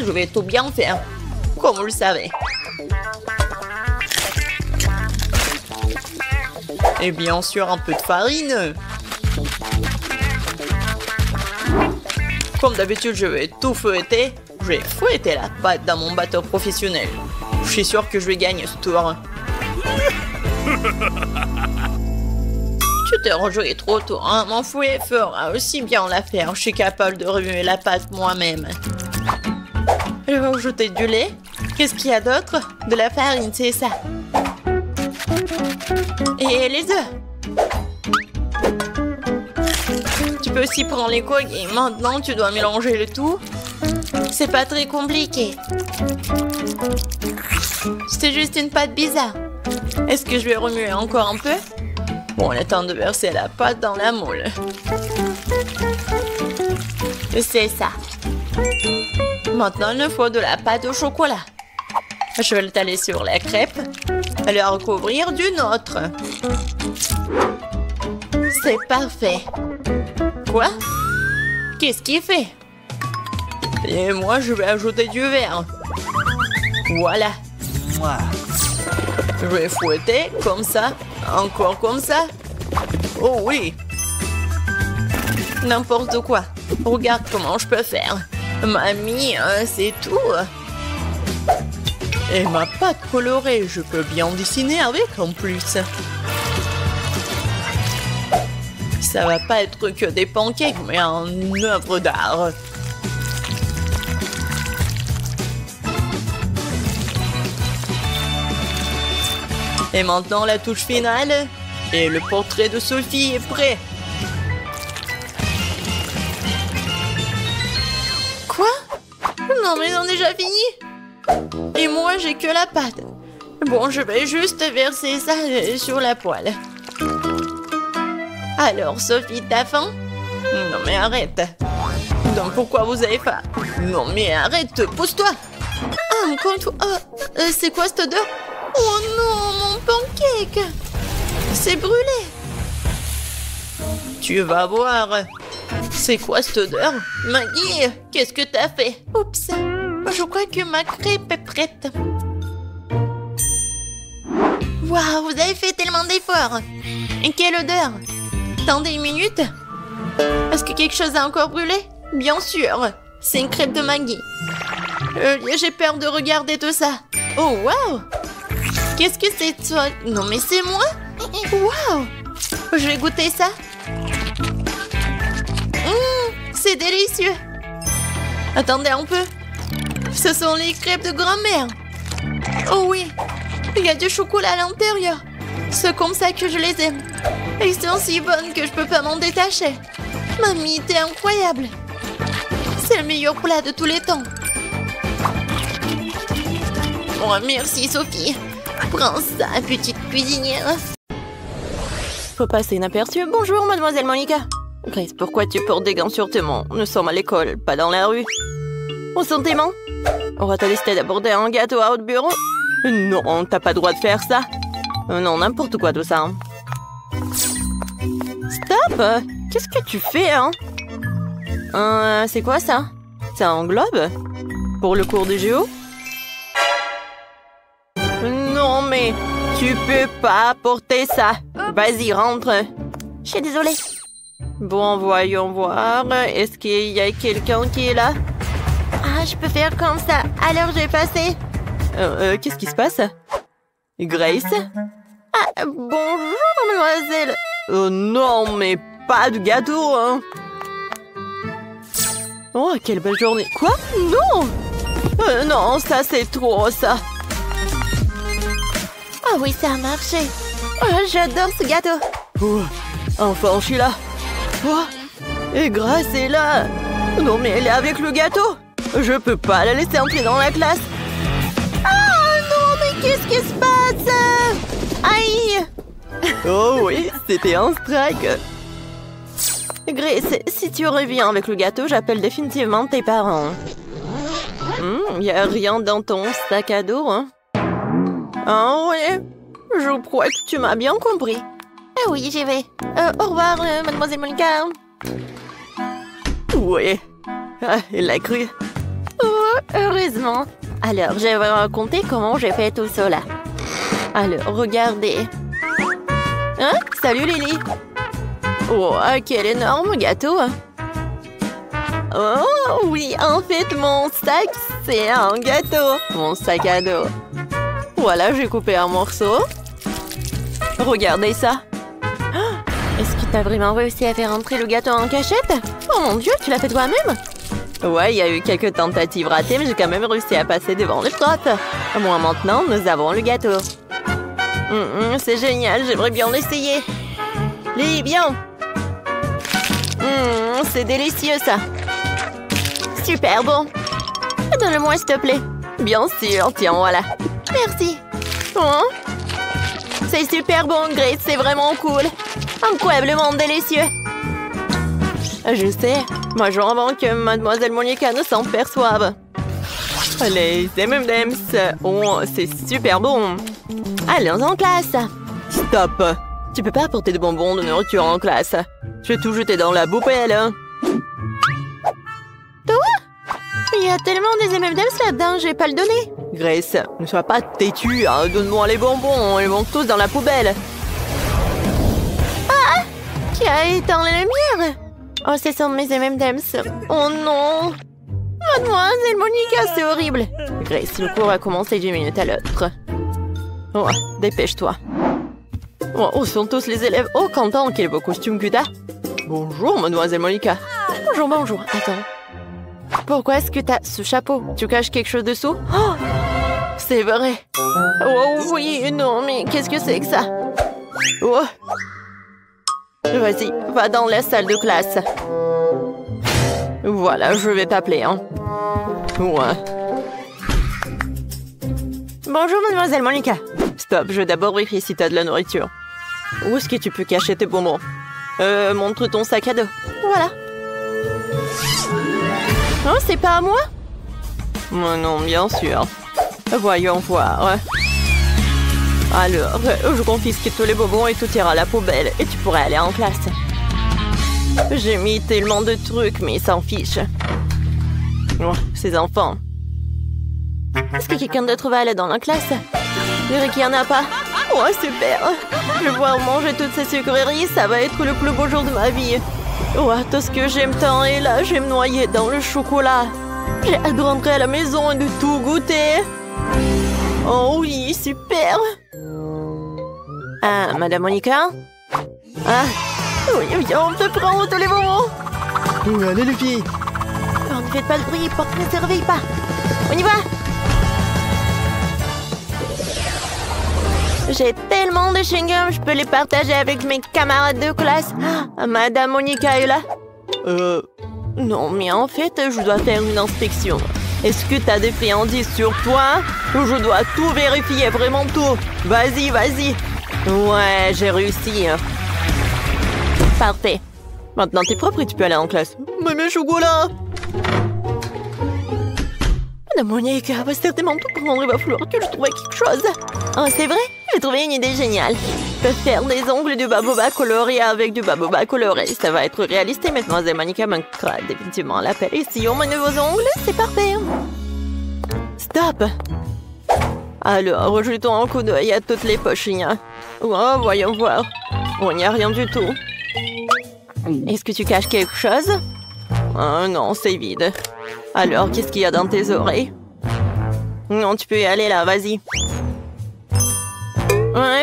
je vais tout bien faire. Comme vous le savez. Et bien sûr, un peu de farine. Comme d'habitude, je vais tout fouetter. Je vais fouetter la pâte dans mon batteur professionnel. Je suis sûr que je vais gagner ce tour. Tu t'es rejoué trop tôt, hein? Mon fouet fera aussi bien l'affaire. Je suis capable de remuer la pâte moi-même. Je vais ajouter du lait. Qu'est-ce qu'il y a d'autre? De la farine, c'est ça. Et les œufs. Tu peux aussi prendre les coques et maintenant tu dois mélanger le tout. C'est pas très compliqué. C'est juste une pâte bizarre. Est-ce que je vais remuer encore un peu? Bon, le temps de verser la pâte dans la moule. C'est ça. Maintenant, il nous faut de la pâte au chocolat. Je vais l'étaler sur la crêpe et la recouvrir d'une autre. C'est parfait. Quoi? Qu'est-ce qu'il fait? Et moi, je vais ajouter du verre. Voilà. Je vais fouetter comme ça. Encore comme ça. Oh oui. N'importe quoi. Regarde comment je peux faire. Mamie, c'est tout. Et ma pâte colorée, je peux bien dessiner avec en plus. Ça va pas être que des pancakes, mais une œuvre d'art. Et maintenant la touche finale. Et le portrait de Sophie est prêt. Quoi? Non mais on a déjà fini. Et moi j'ai que la pâte. Bon, je vais juste verser ça sur la poêle. Alors Sophie, t'as faim? Non mais arrête. Donc pourquoi vous avez faim? Non mais arrête, pousse-toi. Ah, encore une fois. C'est quoi cette odeur? Oh non, mon pancake! C'est brûlé! Tu vas voir. C'est quoi cette odeur? Maggie, qu'est-ce que t'as fait? Oups, je crois que ma crêpe est prête. Waouh, vous avez fait tellement d'efforts! Et quelle odeur! Attendez une minute. Est-ce que quelque chose a encore brûlé? Bien sûr, c'est une crêpe de Maggie. J'ai peur de regarder tout ça. Oh, waouh! Qu'est-ce que c'est toi? Non mais c'est moi? Waouh! Je vais goûter ça. C'est délicieux. Attendez un peu. Ce sont les crêpes de grand-mère. Oh oui, il y a du chocolat à l'intérieur. C'est comme ça que je les aime. Elles sont si bonnes que je peux pas m'en détacher. Mamie, t'es incroyable. C'est le meilleur plat de tous les temps. Oh, merci Sophie. Prends ça, petite cuisinière. Faut passer inaperçu. Bonjour, mademoiselle Monica. Grace, pourquoi tu portes des gants sur tes mains? Nous sommes à l'école, pas dans la rue. Où sont tes mains? On va te décider d'aborder un gâteau à haut de bureau? Non, t'as pas le droit de faire ça. Non, n'importe quoi tout ça. Stop! Qu'est-ce que tu fais, hein? C'est quoi ça? C'est un globe? Pour le cours de géo? Non, mais tu peux pas porter ça. Vas-y, rentre. Je suis désolée. Bon, voyons voir. Est-ce qu'il y a quelqu'un qui est là? Ah, je peux faire comme ça. Alors, je vais passer. Qu'est-ce qui se passe? Grace? Ah, bonjour, mademoiselle. Non, mais pas de gâteau, hein. Oh, quelle belle journée. Quoi? Non! Non, ça, c'est trop, ça. Ah oui, ça a marché. Oh, j'adore ce gâteau. Oh, enfin, je suis là. Oh, et Grace est là. Non, mais elle est avec le gâteau. Je peux pas la laisser entrer dans la classe. Ah non, mais qu'est-ce qui se passe? Aïe! Oh oui, c'était un strike. Grace, si tu reviens avec le gâteau, j'appelle définitivement tes parents. Y a rien dans ton sac à dos, hein? Ah oui, je crois que tu m'as bien compris. Ah oui, j'y vais. Au revoir, mademoiselle Monica. Oui, elle l'a cru. Oh, heureusement. Alors, je vais vous raconter comment j'ai fait tout cela. Alors, regardez. Hein? Salut, Lily. Oh, quel énorme gâteau. Oh, oui, en fait, mon sac, c'est un gâteau. Mon sac à dos. Voilà, j'ai coupé un morceau. Regardez ça. Est-ce que t'as vraiment réussi à faire entrer le gâteau en cachette? Oh mon Dieu, tu l'as fait toi-même? Ouais, il y a eu quelques tentatives ratées, mais j'ai quand même réussi à passer devant les profs. Moi, maintenant, nous avons le gâteau. C'est génial, j'aimerais bien l'essayer. Lily, viens. C'est délicieux, ça. Super bon. Donne-le-moi, s'il te plaît. Bien sûr, tiens, voilà. Merci. Oh, C'est super bon, Grace, c'est vraiment cool. Incroyablement délicieux. Je sais, moi j'en avant que Mademoiselle Monica ne s'en perçoive. Les M&M's, oh, c'est super bon. Allons en classe. Stop. Tu peux pas apporter de bonbons, de nourriture en classe. Je vais tout jeter dans la poubelle. Toi? Il y a tellement des M&M's là-dedans, je vais pas le donner. Grace, ne sois pas têtue, hein. Donne-moi les bonbons, ils vont tous dans la poubelle. Ah! Qui a éteint les lumières? Oh, ce sont mes M&M's. Oh non! Mademoiselle Monica, c'est horrible. Grace, le cours va commencer d'une minute à l'autre. Oh, dépêche-toi. Oh, où sont tous les élèves? Oh, Quentin, quel beau costume que t'as. Bonjour, Mademoiselle Monica. Bonjour, bonjour. Attends. Pourquoi est-ce que t'as ce chapeau? Tu caches quelque chose dessous? Oh! C'est vrai. Oh oui, non, mais qu'est-ce que c'est que ça? Oh. Vas-y, va dans la salle de classe. Voilà, je vais t'appeler, hein. Ouais. Bonjour, Mademoiselle Monica. Stop, je vais d'abord vérifier si t'as de la nourriture. Où est-ce que tu peux cacher tes bonbons? Montre ton sac à dos. Voilà. Oh, c'est pas à moi? Non, bien sûr. Voyons voir. Alors, je confisque tous les bonbons et tout ira à la poubelle. Et tu pourrais aller en classe. J'ai mis tellement de trucs, mais ils s'en fichent. Oh, ces enfants. Est-ce que quelqu'un d'autre va aller dans la classe? Je dirais qu'il n'y en a pas. Oh, super. Je vais pouvoir manger toutes ces sucreries. Ça va être le plus beau jour de ma vie. Oh, tout ce que j'aime tant. Et là, je vais me noyer dans le chocolat. J'ai hâte de rentrer à la maison et de tout goûter. Oh oui, super. Ah, Madame Monica? Ah, oui, on peut prendre tous les bonbons. Allez les filles. Oh, ne faites pas de bruit, porte ne se réveille pas. On y va. J'ai tellement de chewing-gum, je peux les partager avec mes camarades de classe. Ah, Madame Monica est là? Non, mais en fait, je dois faire une inspection. Est-ce que t'as des friandises sur toi? Je dois tout vérifier, vraiment tout. Vas-y, vas-y. Ouais, j'ai réussi. Parfait. Maintenant, t'es propre et tu peux aller en classe. Mais mes chocolats! Madame Monica va certainement tout prendre. Il va falloir que je trouve quelque chose. Oh, c'est vrai? J'ai trouvé une idée géniale. Je peux faire des ongles de baboba colorés avec du baboba coloré. Ça va être réaliste et Mademoiselle Monica manquera définitivement l'appel. Et si on met nouveaux ongles, c'est parfait. Stop! Alors, jetons un coup d'œil à toutes les poches. Oh, voyons voir. Oh, il n'y a rien du tout. Est-ce que tu caches quelque chose? Oh, non, c'est vide. Alors, qu'est-ce qu'il y a dans tes oreilles? Non, tu peux y aller là, vas-y.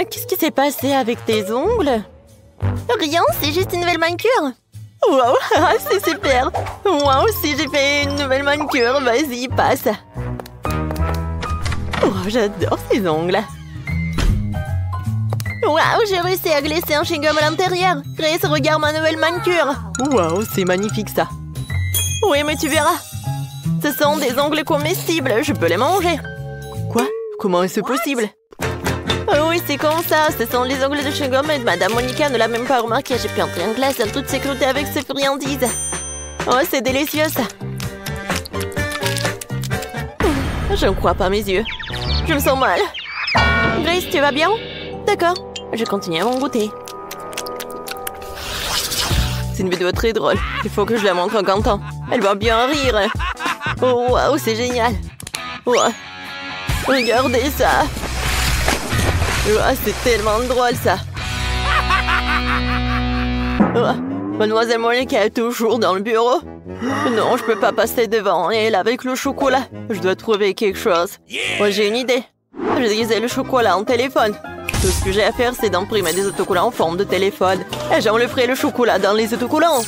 Qu'est-ce qui s'est passé avec tes ongles? Rien, c'est juste une nouvelle manucure. Wow, c'est super. Moi aussi, j'ai fait une nouvelle manucure. Vas-y, passe. Oh, j'adore ces ongles. Waouh, j'ai réussi à glisser un chewing-gum à l'intérieur. Grace, regarde ma nouvelle manucure. Waouh, c'est magnifique ça. Oui, mais tu verras. Ce sont des ongles comestibles, je peux les manger. Quoi? Comment est-ce possible? Oh oui, c'est comme ça. Ce sont les ongles de chewing-gum et Madame Monica ne l'a même pas remarqué. J'ai pu entrer en classe en toute sécurité avec ces friandises. Oh, c'est délicieux ça. Je ne crois pas à mes yeux. Je me sens mal. Grace, tu vas bien? D'accord, je continue à m'en goûter. C'est une vidéo très drôle. Il faut que je la montre à Quentin. Elle va bien rire. Oh, waouh, c'est génial. Oh, regardez ça. Oh, c'est tellement drôle, ça. Oh, Mademoiselle Monica est toujours dans le bureau. Non, je peux pas passer devant elle avec le chocolat. Je dois trouver quelque chose. Moi, j'ai une idée. Je disais le chocolat en téléphone. Tout ce que j'ai à faire, c'est d'imprimer des autocollants en forme de téléphone. Et j'enlèverai le chocolat dans les autocollants.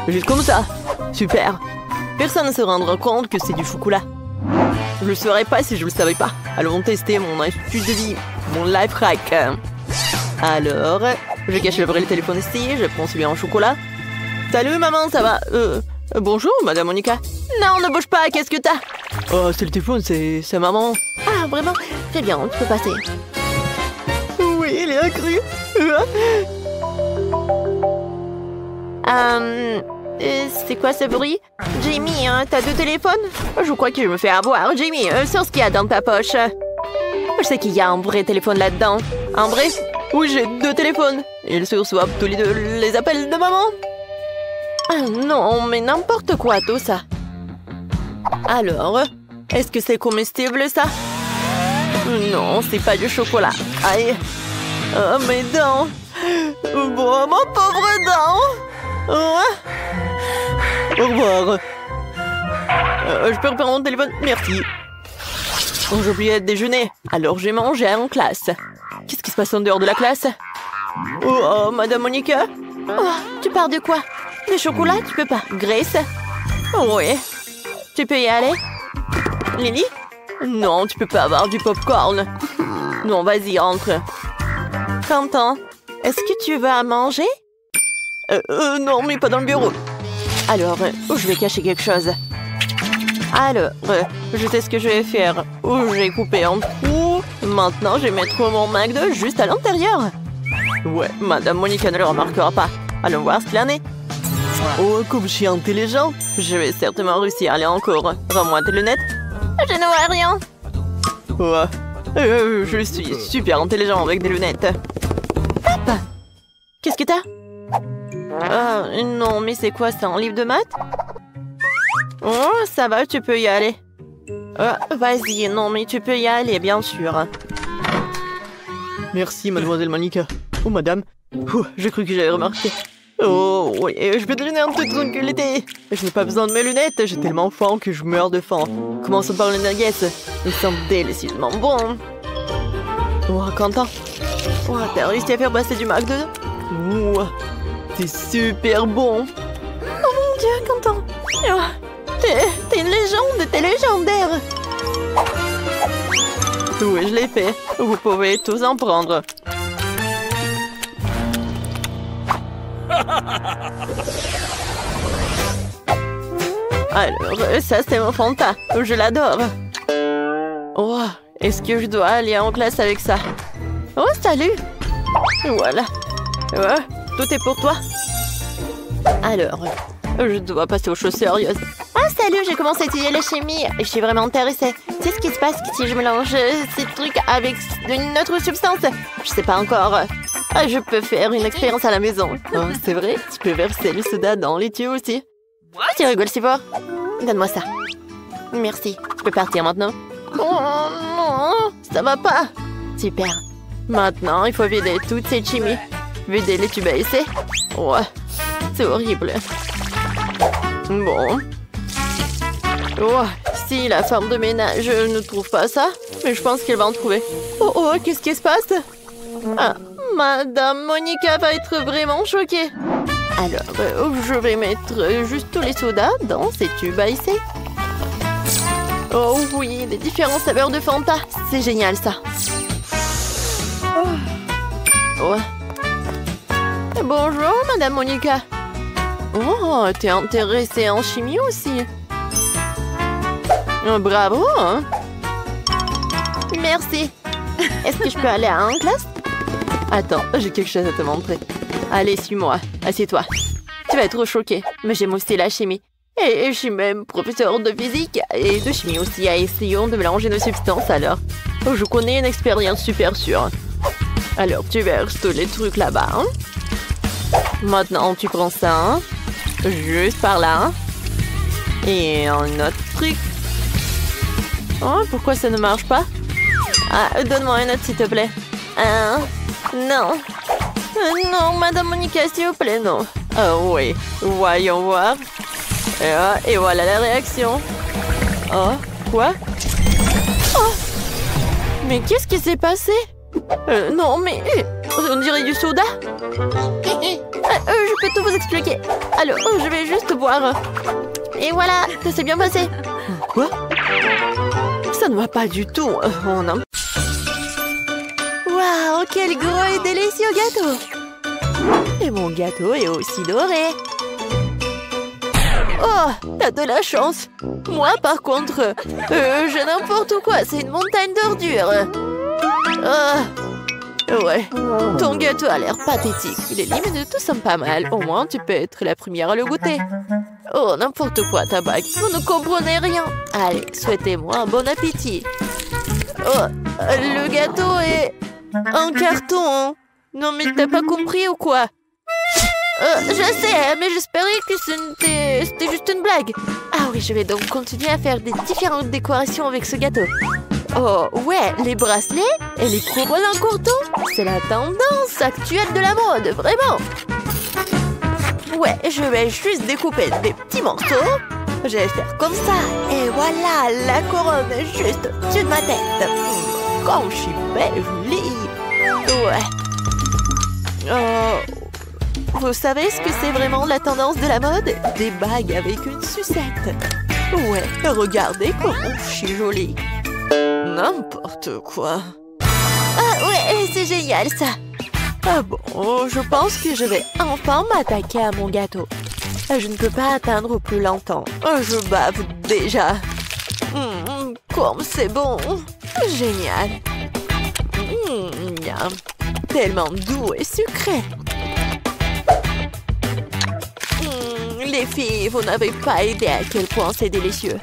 Juste comme ça. Super. Personne ne se rendra compte que c'est du chocolat. Je le saurais pas si je le savais pas. Allons tester mon astuce de vie. Mon life hack. Alors, je cache le vrai téléphone ici. Je prends celui en chocolat. Salut maman, ça va? Bonjour Madame Monica. Non, ne bouge pas, qu'est-ce que t'as? Oh, c'est le téléphone, c'est maman. Ah, vraiment? Très bien, tu peux passer. Oui, rien cru. C'est quoi ce bruit? Jamie, hein, t'as 2 téléphones? Je crois que je me fais avoir. Jamie, sors ce qu'il y a dans ta poche. Je sais qu'il y a un vrai téléphone là-dedans. Un vrai? Oui, j'ai 2 téléphones. Ils se reçoivent tous les 2 les appels de maman. Ah non, mais n'importe quoi tout ça. Alors, est-ce que c'est comestible ça? Non, c'est pas du chocolat. Aïe. Oh, mes dents. Bon, mon pauvre dent. Au revoir. Je peux reprendre mon téléphone? Merci. Oh, j'ai oublié de déjeuner. Alors j'ai mangé en classe. Qu'est-ce qui se passe en dehors de la classe? Oh, Madame Monica? Oh, tu parles de quoi? Le chocolat, tu peux pas. Grace? Oui. Tu peux y aller? Lily? Non, tu peux pas avoir du popcorn. Non, vas-y, entre. Quentin, est-ce que tu vas manger? Non, mais pas dans le bureau. Alors, je vais cacher quelque chose. Alors, je sais ce que je vais faire. J'ai coupé en trous. Maintenant, je vais mettre mon McDo juste à l'intérieur. Ouais, Madame Monica ne le remarquera pas. Allons voir ce qu'il en est. Oh, comme je suis intelligent, je vais certainement réussir. Allez, encore. Rends-moi tes lunettes. Je ne vois rien. Ouais. Je suis super intelligent avec des lunettes. Papa, qu'est-ce que t'as? Non, mais c'est quoi, c'est un livre de maths? Oh, ça va, tu peux y aller. Vas-y, non, mais tu peux y aller, bien sûr. Merci, mademoiselle Monica. Oh, madame. J'ai cru que j'avais remarqué. Oh, oui, je peux te donner un petit tranquillité. Je n'ai pas besoin de mes lunettes, j'ai tellement faim que je meurs de faim. Commençons par les nuggets. Ils sont délicieusement bons. Oh, Quentin. Oh, t'as réussi à faire passer du McDo? Oh, c'est super bon. Oh mon Dieu, Quentin. Oh, t'es une légende, t'es légendaire. Oui, je l'ai fait. Vous pouvez tous en prendre. Alors, ça c'est mon Fanta. Je l'adore. Oh, est-ce que je dois aller en classe avec ça? Oh, salut. Voilà. Ouais, tout est pour toi. Alors, je dois passer aux choses sérieuses. Ah, salut, j'ai commencé à étudier la chimie. Je suis vraiment intéressée. Tu sais ce qui se passe si je mélange ces trucs avec une autre substance? Je sais pas encore. Je peux faire une expérience à la maison. Oh, c'est vrai? Tu peux verser le soda dans les tuyaux aussi. Tu rigoles si fort? Donne-moi ça. Merci. Tu peux partir maintenant? Oh non, ça va pas. Super. Maintenant, il faut vider toute cette chimie. Vider les tubes à essai. Ouais, c'est horrible. Bon. Oh, si la femme de ménage ne trouve pas ça, mais je pense qu'elle va en trouver. Oh, qu'est-ce qui se passe? Ah, Madame Monica va être vraiment choquée. Alors, je vais mettre juste tous les sodas dans ces tubes à essai. Oh oui, les différents saveurs de Fanta. C'est génial, ça. Oh. Bonjour, Madame Monica. Oh, t'es intéressée en chimie aussi. Bravo, hein? Merci. Est-ce que je peux aller en classe? Attends, j'ai quelque chose à te montrer. Allez, suis-moi. Assieds-toi. Tu vas être choquée, mais j'aime aussi la chimie. Et je suis même professeur de physique et de chimie aussi. Essayons de mélanger nos substances alors. Je connais une expérience super sûre. Alors, tu verses tous les trucs là-bas. Hein? Maintenant, tu prends ça. Hein? Juste par là. Hein? Et un autre truc. Oh, pourquoi ça ne marche pas? Ah, donne-moi un autre, s'il te plaît. Non. Non, Madame Monica, s'il vous plaît, non. Oh oui, voyons voir. Et voilà la réaction. Oh, quoi? Oh, mais qu'est-ce qui s'est passé? Non, mais on dirait du soda. Je peux tout vous expliquer. Alors, je vais juste boire. Et voilà, ça s'est bien passé. Quoi? Ça ne va pas du tout. Waouh, quel gros et délicieux gâteau! Et mon gâteau est aussi doré. Oh, t'as de la chance. Moi, par contre, j'ai n'importe quoi. C'est une montagne d'ordures. Ouais, ton gâteau a l'air pathétique. Les limites tout sont pas mal. Au moins, tu peux être la première à le goûter. Oh, n'importe quoi, ta bague. Vous ne comprenez rien. Allez, souhaitez-moi un bon appétit. Oh, le gâteau est en carton. Non, mais t'as pas compris ou quoi? Je sais, mais j'espérais que c'était juste une blague. Ah oui, je vais donc continuer à faire des différentes décorations avec ce gâteau. Oh, ouais, les bracelets et les couronnes en coton, c'est la tendance actuelle de la mode, vraiment. Ouais, je vais juste découper des petits morceaux. Je vais faire comme ça. Et voilà, la couronne est juste au-dessus de ma tête. Comme je suis belle, jolie. Ouais. Vous savez ce que c'est vraiment la tendance de la mode? Des bagues avec une sucette. Ouais, regardez comment je suis jolie. N'importe quoi. Ah ouais, c'est génial ça. Ah bon, je pense que je vais enfin m'attaquer à mon gâteau. Je ne peux pas atteindre plus longtemps. Je bave déjà. Comme c'est bon. Génial. Miam. Tellement doux et sucré. Les filles, vous n'avez pas idée à quel point c'est délicieux.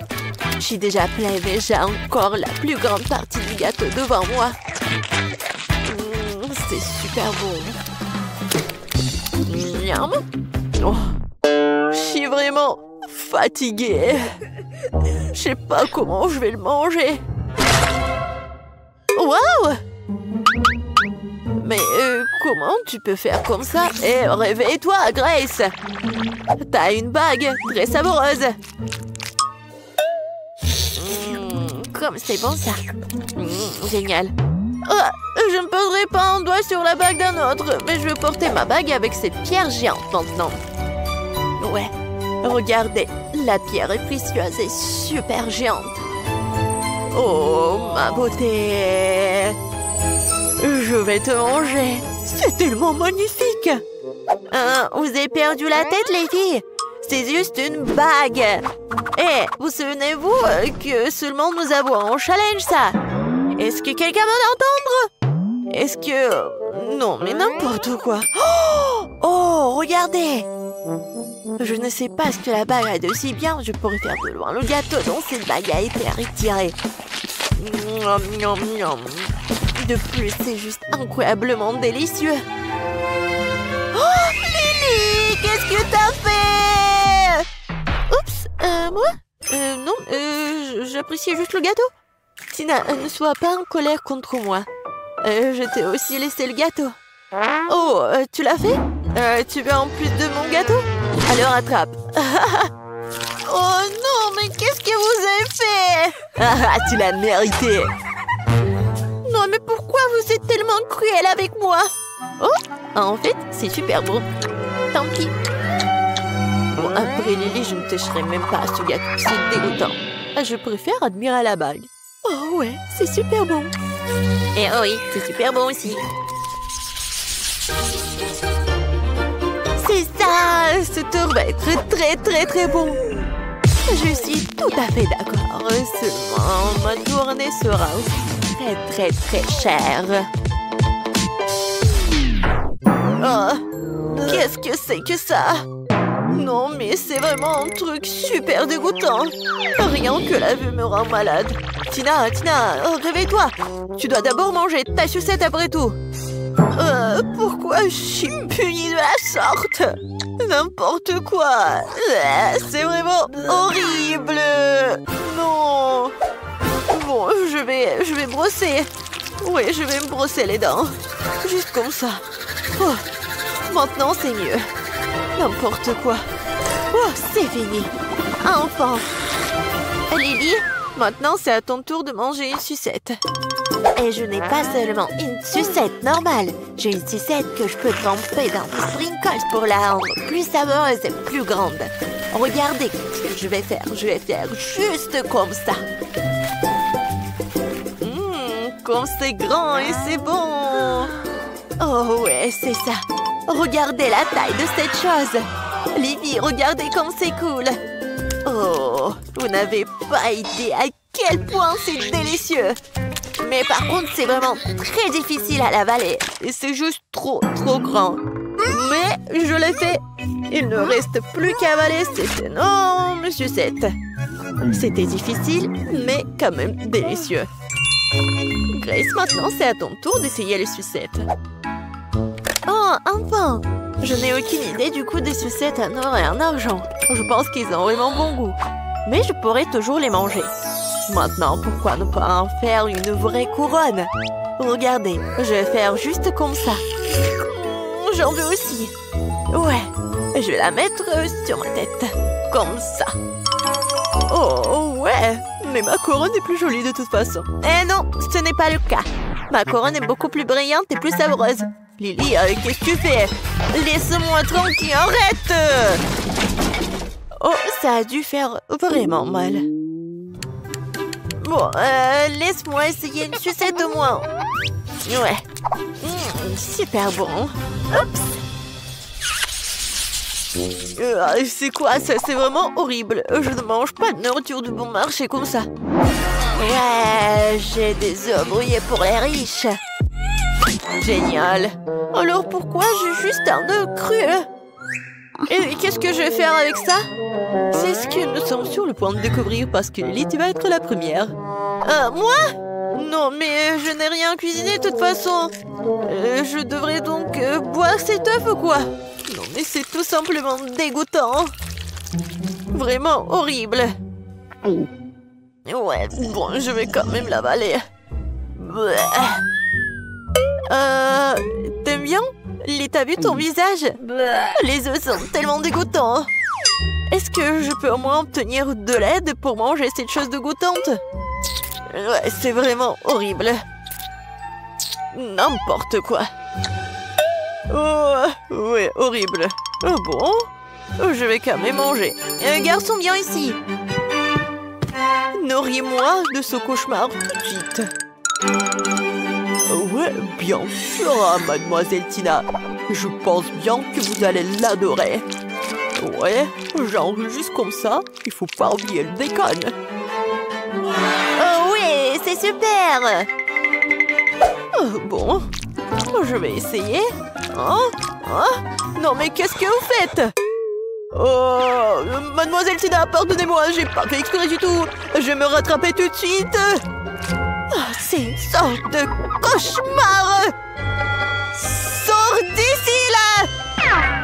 Je suis déjà pleine et j'ai encore la plus grande partie du gâteau devant moi. C'est super bon. Miam. Oh. Je suis vraiment fatiguée. Je sais pas comment je vais le manger. Waouh! Mais comment tu peux faire comme ça? Eh, réveille-toi, Grace! T'as une bague très savoureuse. Comme c'est bon ça. Génial. Oh, je ne poserai pas un doigt sur la bague d'un autre, mais je vais porter ma bague avec cette pierre géante maintenant. Ouais, regardez, la pierre est précieuse et super géante. Oh, ma beauté! Je vais te manger. C'est tellement magnifique. Vous avez perdu la tête, les filles? C'est juste une bague. Eh, vous souvenez-vous que seulement nous avons un challenge, ça? Est-ce que quelqu'un va l'entendre? Est-ce que... Non, mais n'importe quoi. Oh, regardez. Je ne sais pas ce que la bague a de si bien. Je pourrais faire de loin le gâteau dont cette bague a été retirée. De plus, c'est juste incroyablement délicieux. Oh, Lily, qu'est-ce que t'as fait? Oups, moi? Non, j'appréciais juste le gâteau. Tina, ne sois pas en colère contre moi. Je t'ai aussi laissé le gâteau. Oh, tu l'as fait? Tu veux en plus de mon gâteau? Alors attrape. Oh non, mais qu'est-ce que vous avez fait? Tu l'as mérité. Non, mais pourquoi vous êtes tellement cruel avec moi? Oh, en fait, c'est super bon. Tant pis. Bon, après Lily, je ne toucherai même pas à ce gâteau. C'est dégoûtant. Je préfère admirer la bague. Oh ouais, c'est super bon. Et oh oui, c'est super bon aussi. C'est ça, ce tour va être très bon. Je suis tout à fait d'accord. Seulement, ma tournée sera très chère. Oh, qu'est-ce que c'est que ça? Non, mais c'est vraiment un truc super dégoûtant. Rien que la vue me rend malade. Tina, réveille-toi. Tu dois d'abord manger ta sucette après tout. Pourquoi je suis punie de la sorte? N'importe quoi. C'est vraiment horrible. Non. Bon, je vais brosser. Oui, je vais me brosser les dents. Juste comme ça. Oh, maintenant, c'est mieux. N'importe quoi. Oh, c'est fini. Enfin. Lily, maintenant, c'est à ton tour de manger une sucette. Et je n'ai pas seulement une sucette normale. J'ai une sucette que je peux tremper dans des sprinkles pour la rendre plus savoureuse et plus grande. Regardez ce que je vais faire. Je vais faire juste comme ça. Comme c'est grand et c'est bon. Oh ouais, c'est ça. Regardez la taille de cette chose. Lily, regardez comme c'est cool. Oh, vous n'avez pas idée à quel point c'est délicieux. Mais par contre, c'est vraiment très difficile à l'avaler. Et c'est juste trop grand. Mais je l'ai fait. Il ne reste plus qu'à avaler cette énorme sucette. C'était difficile, mais quand même délicieux. Grace, maintenant c'est à ton tour d'essayer les sucettes. Oh, enfin! Je n'ai aucune idée du goût des sucettes en or et en argent. Je pense qu'ils ont vraiment bon goût. Mais je pourrais toujours les manger. Maintenant, pourquoi ne pas en faire une vraie couronne? Regardez, je vais faire juste comme ça. J'en veux aussi. Ouais, je vais la mettre sur ma tête. Comme ça. Oh, ouais. Mais ma couronne est plus jolie de toute façon. Eh non, ce n'est pas le cas. Ma couronne est beaucoup plus brillante et plus savoureuse. Lily, qu'est-ce que tu fais? Laisse-moi tranquille, arrête! Oh, ça a dû faire vraiment mal. Bon, laisse-moi essayer une sucette de moins. Ouais. Super bon. Oups. C'est quoi ça? C'est vraiment horrible. Je ne mange pas de nourriture de bon marché comme ça. Ouais, j'ai des œufs brouillés pour les riches. Génial. Alors pourquoi j'ai juste un œuf cru? Et qu'est-ce que je vais faire avec ça? C'est ce que nous sommes sur le point de découvrir parce que Lily, tu vas être la première. Moi? Non, mais je n'ai rien cuisiné de toute façon. Je devrais donc boire cet œuf ou quoi? Non, mais c'est tout simplement dégoûtant. Vraiment horrible. Ouais, bon, je vais quand même l'avaler. T'aimes bien? Lily, t'as vu ton visage? Les œufs sont tellement dégoûtants. Est-ce que je peux au moins obtenir de l'aide pour manger cette chose dégoûtante? Ouais, c'est vraiment horrible. N'importe quoi. Oh, ouais, horrible. Oh bon? Je vais quand même manger. Garçon, viens ici. Nourris-moi de ce cauchemar tout de suite. Ouais, bien sûr, mademoiselle Tina. Je pense bien que vous allez l'adorer. Ouais, genre juste comme ça, il faut pas oublier le bacon. Oh oui, c'est super. Bon, je vais essayer. Non mais qu'est-ce que vous faites? Oh, mademoiselle Tina, pardonnez-moi, j'ai pas fait exprès du tout. Je vais me rattraper tout de suite. C'est une sorte de cauchemar. Sors d'ici là.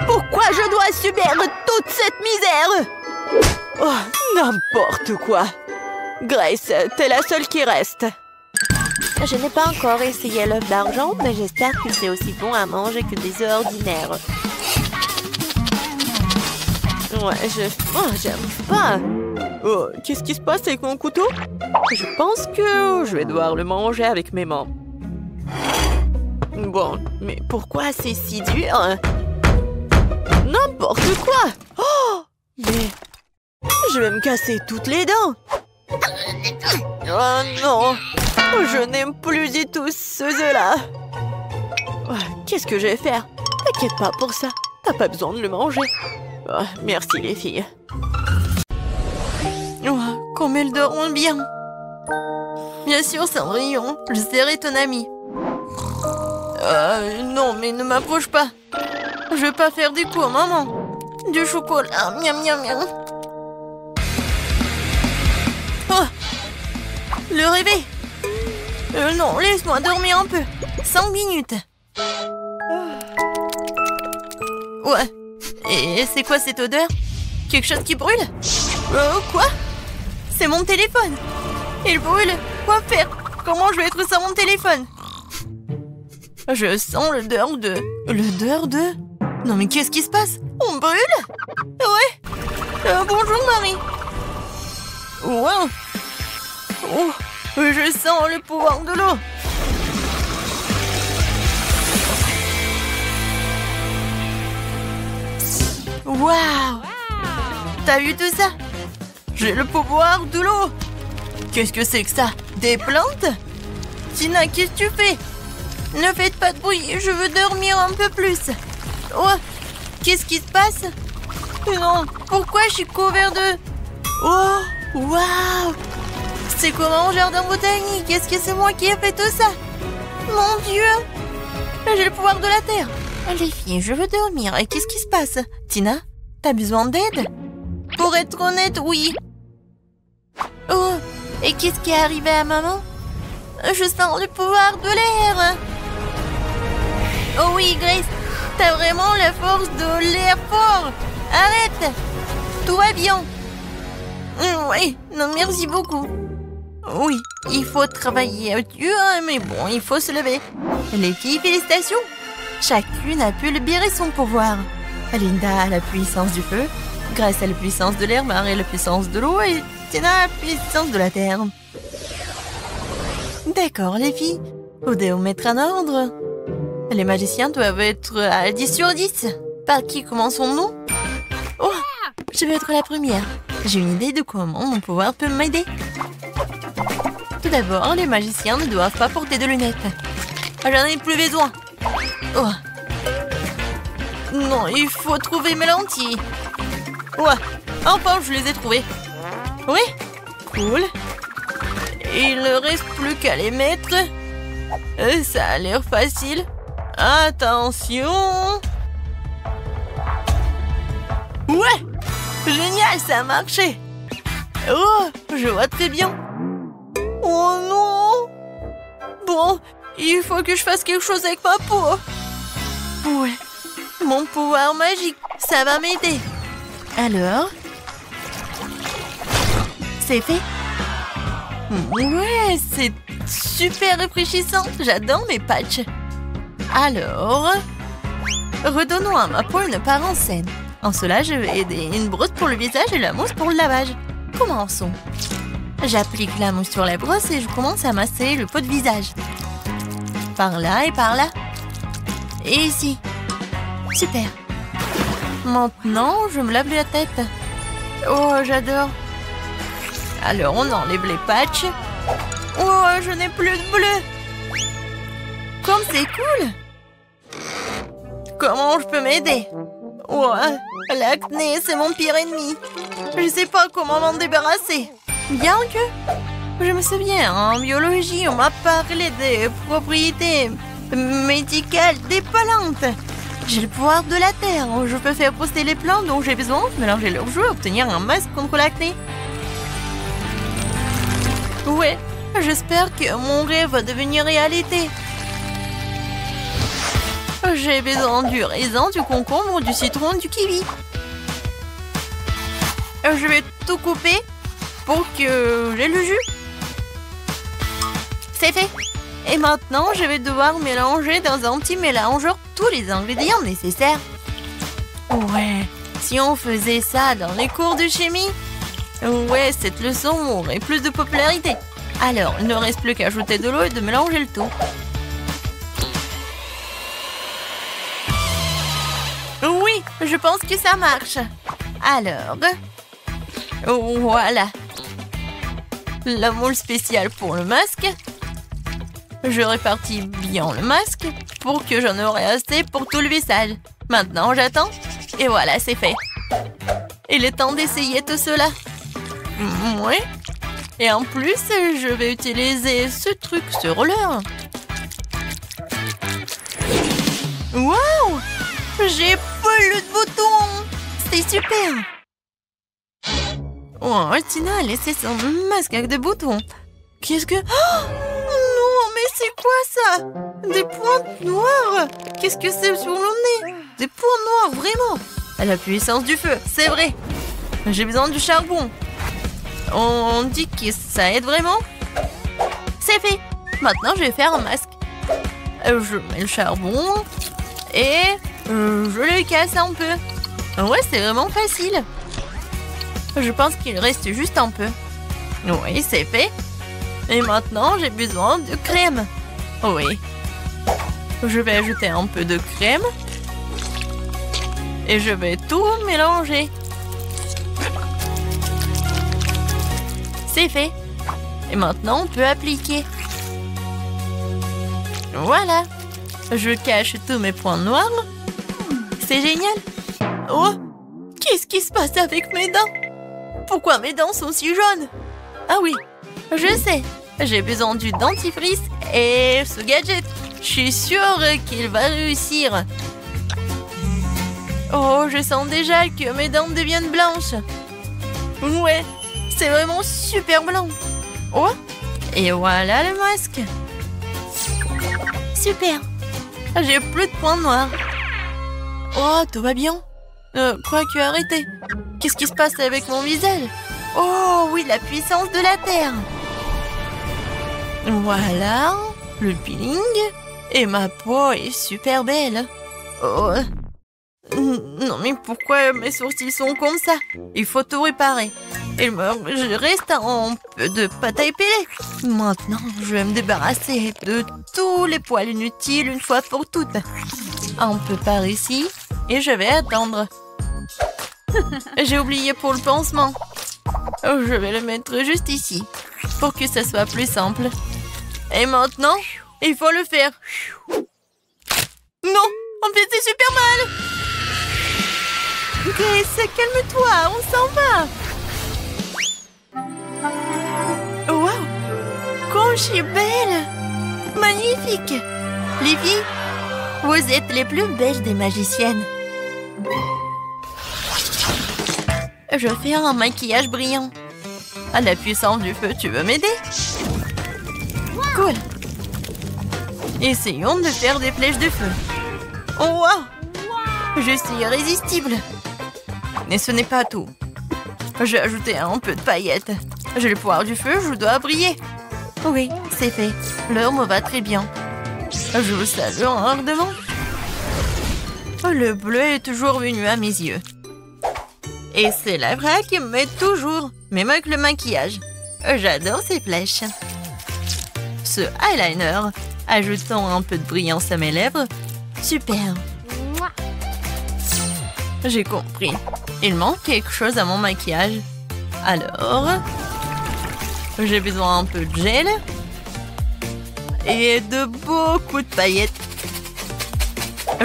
Pourquoi je dois subir toute cette misère? Oh, n'importe quoi. Grace, t'es la seule qui reste. Je n'ai pas encore essayé l'œuf d'argent, mais j'espère que c'est aussi bon à manger que des œufs ordinaires. Ouais, j'aime pas. Oh, qu'est-ce qui se passe avec mon couteau? Je pense que je vais devoir le manger avec mes mains. Bon, mais pourquoi c'est si dur? N'importe quoi! Oh! Mais je vais me casser toutes les dents! Oh non! Je n'aime plus du tout ce œuf-là! Qu'est-ce que je vais faire? T'inquiète pas pour ça, t'as pas besoin de le manger. Oh, merci les filles. Oh, comme elles dorment bien! Bien sûr, Cendrillon, je serai ton ami. Non, mais ne m'approche pas. Je veux pas faire des coups, maman. Du chocolat, miam miam miam. Oh, le réveil. Non, laisse-moi dormir un peu. 5 minutes. Ouais. Et c'est quoi cette odeur? Quelque chose qui brûle? Quoi? C'est mon téléphone. Il brûle. Quoi faire? Comment je vais être sans mon téléphone? Je sens l'odeur de... L'odeur de... Non mais qu'est-ce qui se passe? On brûle? Ouais. Bonjour Marie. Wow. Oh, je sens le pouvoir de l'eau. Waouh. T'as vu tout ça? J'ai le pouvoir de l'eau. Qu'est-ce que c'est que ça? Des plantes? Tina, qu'est-ce que tu fais? Ne faites pas de bruit, je veux dormir un peu plus. Oh, qu'est-ce qui se passe? Non, pourquoi je suis couvert de... Oh, waouh! C'est comment un jardin botanique? Est-ce que c'est moi qui ai fait tout ça? Mon Dieu! J'ai le pouvoir de la terre. Les filles, je veux dormir. Et qu'est-ce qui se passe? Tina, t'as besoin d'aide? Pour être honnête, oui. Oh, et qu'est-ce qui est arrivé à maman? Je sens le pouvoir de l'air. Oh oui, Grace, t'as vraiment la force de l'air fort. Arrête. Tout va bien. Oui, non, merci beaucoup. Oui, il faut travailler dur, mais bon, il faut se lever. Les filles, félicitations. Chacune a pu libérer son pouvoir. Linda a la puissance du feu, Grace a la puissance de l'air, Marie a la puissance de l'eau et Tina a la puissance de la terre. D'accord, les filles. Vous devez vous mettre en ordre. Les magiciens doivent être à 10 sur 10. Par qui commençons-nous? Oh, je vais être la première. J'ai une idée de comment mon pouvoir peut m'aider. Tout d'abord, les magiciens ne doivent pas porter de lunettes. J'en ai plus besoin. Oh. Non, il faut trouver mes lentilles. Ouais, enfin je les ai trouvées. Oui, cool. Il ne reste plus qu'à les mettre. Ça a l'air facile. Attention. Ouais, génial, ça a marché. Oh, je vois très bien. Oh non. Bon, il faut que je fasse quelque chose avec ma peau. Ouais, mon pouvoir magique, ça va m'aider. Alors, c'est fait. Ouais, c'est super rafraîchissant. J'adore mes patchs. Alors, redonnons à ma peau une apparence saine. En cela, je vais aider une brosse pour le visage et la mousse pour le lavage. Commençons. J'applique la mousse sur la brosse et je commence à masser le pot de visage. Par là et par là. Et ici. Super. Maintenant, je me lave la tête. Oh, j'adore. Alors, on enlève les patchs. Oh, je n'ai plus de bleu. Comme c'est cool. Comment je peux m'aider? Oh, l'acné, c'est mon pire ennemi. Je ne sais pas comment m'en débarrasser. Bien que, je me souviens, en biologie, on m'a parlé des propriétés médicales des plantes. J'ai le pouvoir de la terre. Je peux faire pousser les plantes dont j'ai besoin, mélanger leurs jus et obtenir un masque contre l'acné. Ouais, j'espère que mon rêve va devenir réalité. J'ai besoin du raisin, du concombre, du citron, du kiwi. Je vais tout couper pour que j'ai le jus. C'est fait. Et maintenant, je vais devoir mélanger dans un petit mélangeur tous les ingrédients nécessaires. Ouais, si on faisait ça dans les cours de chimie, ouais, cette leçon aurait plus de popularité. Alors, il ne reste plus qu'à ajouter de l'eau et de mélanger le tout. Oui, je pense que ça marche. Alors, voilà. La moule spéciale pour le masque. Je répartis bien le masque pour que j'en aurai assez pour tout le visage. Maintenant, j'attends. Et voilà, c'est fait. Il est temps d'essayer tout cela. Oui. Et en plus, je vais utiliser ce truc, ce roller. Waouh! J'ai plus de boutons! C'est super! Oh, Tina a laissé son masque avec des boutons. Qu'est-ce que... Oh non, mais c'est quoi ça? Des pointes noires? Qu'est-ce que c'est sur le nez? Des points noirs, vraiment? La puissance du feu, c'est vrai. J'ai besoin du charbon. On dit que ça aide vraiment? C'est fait. Maintenant, je vais faire un masque. Je mets le charbon et je le casse un peu. Ouais, c'est vraiment facile. Je pense qu'il reste juste un peu. Oui, c'est fait. Et maintenant, j'ai besoin de crème. Oui. Je vais ajouter un peu de crème. Et je vais tout mélanger. C'est fait. Et maintenant, on peut appliquer. Voilà. Je cache tous mes points noirs. C'est génial. Oh, qu'est-ce qui se passe avec mes dents? Pourquoi mes dents sont si jaunes? Ah oui, Je sais, j'ai besoin du dentifrice et ce gadget. Je suis sûre qu'il va réussir. Oh, je sens déjà que mes dents deviennent blanches. Ouais, c'est vraiment super blanc. Oh, et voilà le masque. Super. J'ai plus de points noirs. Oh, tout va bien. Quoique, arrêtez. Qu'est-ce qui se passe avec mon visage? Oh, oui, la puissance de la Terre. Voilà, le peeling. Et ma peau est super belle. Oh. Non, mais pourquoi mes sourcils sont comme ça? Il faut tout réparer. Je reste un peu de pâte à épiler. Maintenant, je vais me débarrasser de tous les poils inutiles une fois pour toutes. Un peu par ici. Et je vais attendre. J'ai oublié pour le pansement. Je vais le mettre juste ici. Pour que ça soit plus simple. Et maintenant, il faut le faire. Non, en fait, c'est super mal. Grace, calme-toi, on s'en va. Wow, comme je suis belle. Magnifique. Les filles, vous êtes les plus belles des magiciennes. Je fais un maquillage brillant. À la puissance du feu, tu veux m'aider? Cool. Essayons de faire des flèches de feu. Oh, wow! Je suis irrésistible. Mais ce n'est pas tout. J'ai ajouté un peu de paillettes. J'ai le pouvoir du feu, je dois briller. Oui, c'est fait. L'heure me va très bien. Je vous salue ardemment. Le bleu est toujours venu à mes yeux. Et c'est la vraie qui me met toujours, même avec le maquillage. J'adore ces flèches. Ce eyeliner, ajoutant un peu de brillance à mes lèvres. Super. J'ai compris. Il manque quelque chose à mon maquillage. Alors, j'ai besoin un peu de gel et de beaucoup de paillettes.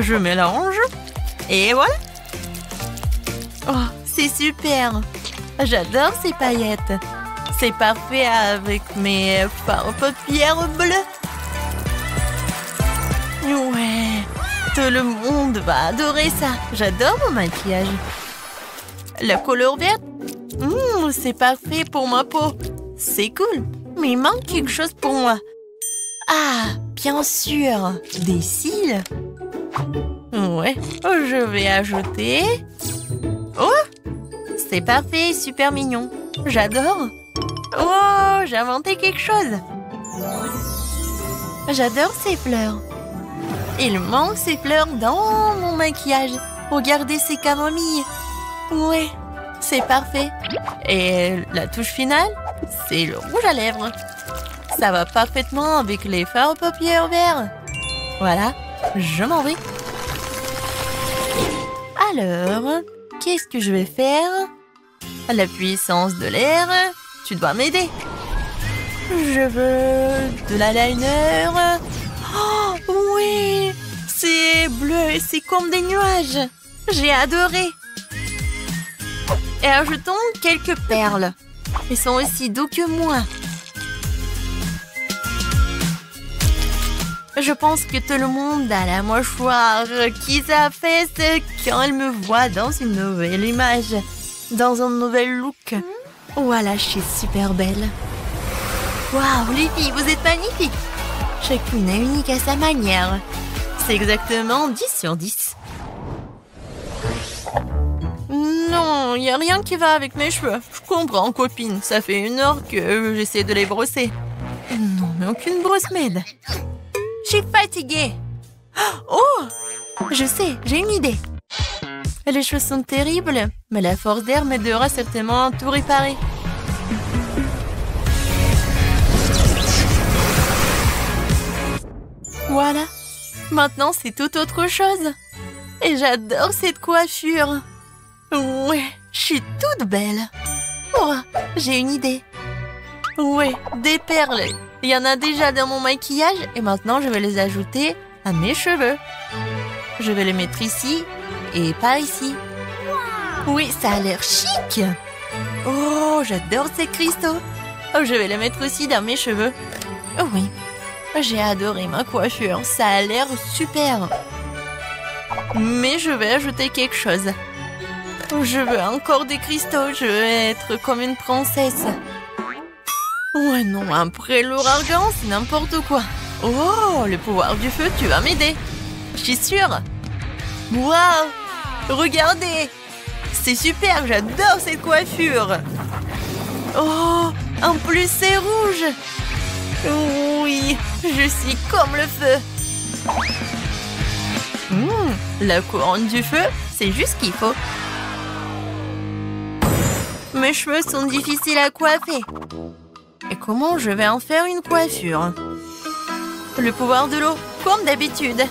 Je mélange et voilà. Oh, c'est super. J'adore ces paillettes. C'est parfait avec mes fards aux paupières bleues. Ouais, tout le monde va adorer ça. J'adore mon maquillage. La couleur verte, c'est parfait pour ma peau. C'est cool, mais il manque quelque chose pour moi. Ah, bien sûr, des cils. Ouais, je vais ajouter... Oh, c'est parfait, super mignon. J'adore. Oh, j'ai inventé quelque chose. J'adore ces fleurs. Il manque ces fleurs dans mon maquillage. Regardez ces camomilles. Ouais, c'est parfait. Et la touche finale, c'est le rouge à lèvres. Ça va parfaitement avec les fards aux paupières verts. Voilà, je m'en vais. Alors, qu'est-ce que je vais faire? La puissance de l'air, tu dois m'aider. Je veux de l'eyeliner. Oh, oui, c'est bleu et c'est comme des nuages. J'ai adoré. Et ajoutons quelques perles. Ils sont aussi doux que moi. Je pense que tout le monde a la mâchoire qui s'affaisse quand elle me voit dans une nouvelle image, dans un nouvel look. Voilà, je suis super belle. Waouh, les filles, vous êtes magnifiques. Chacune est unique à sa manière. C'est exactement 10 sur 10. Non, il n'y a rien qui va avec mes cheveux. Je comprends, copine. Ça fait 1 heure que j'essaie de les brosser. Non, mais aucune brosse m'aide. Je suis fatiguée. Oh, je sais, j'ai une idée. Les cheveux sont terribles, mais la force d'air m'aidera certainement à tout réparer. Voilà. Maintenant, c'est tout autre chose. Et j'adore cette coiffure. Ouais, je suis toute belle. Oh, j'ai une idée. Ouais, des perles. Il y en a déjà dans mon maquillage et maintenant je vais les ajouter à mes cheveux. Je vais les mettre ici et par ici. Oui, ça a l'air chic. Oh, j'adore ces cristaux. Oh, je vais le mettre aussi dans mes cheveux. Oh oui, j'ai adoré ma coiffure. Ça a l'air super. Mais je vais ajouter quelque chose. Je veux encore des cristaux. Je veux être comme une princesse. Ouais, non, après l'ouragan, c'est n'importe quoi. Oh, le pouvoir du feu, tu vas m'aider. Je suis sûre. Waouh, regardez. C'est super, j'adore cette coiffure. Oh, en plus c'est rouge. Oui, je suis comme le feu. La couronne du feu, c'est juste ce qu'il faut. Mes cheveux sont difficiles à coiffer. Et comment je vais en faire une coiffure? Le pouvoir de l'eau, comme d'habitude.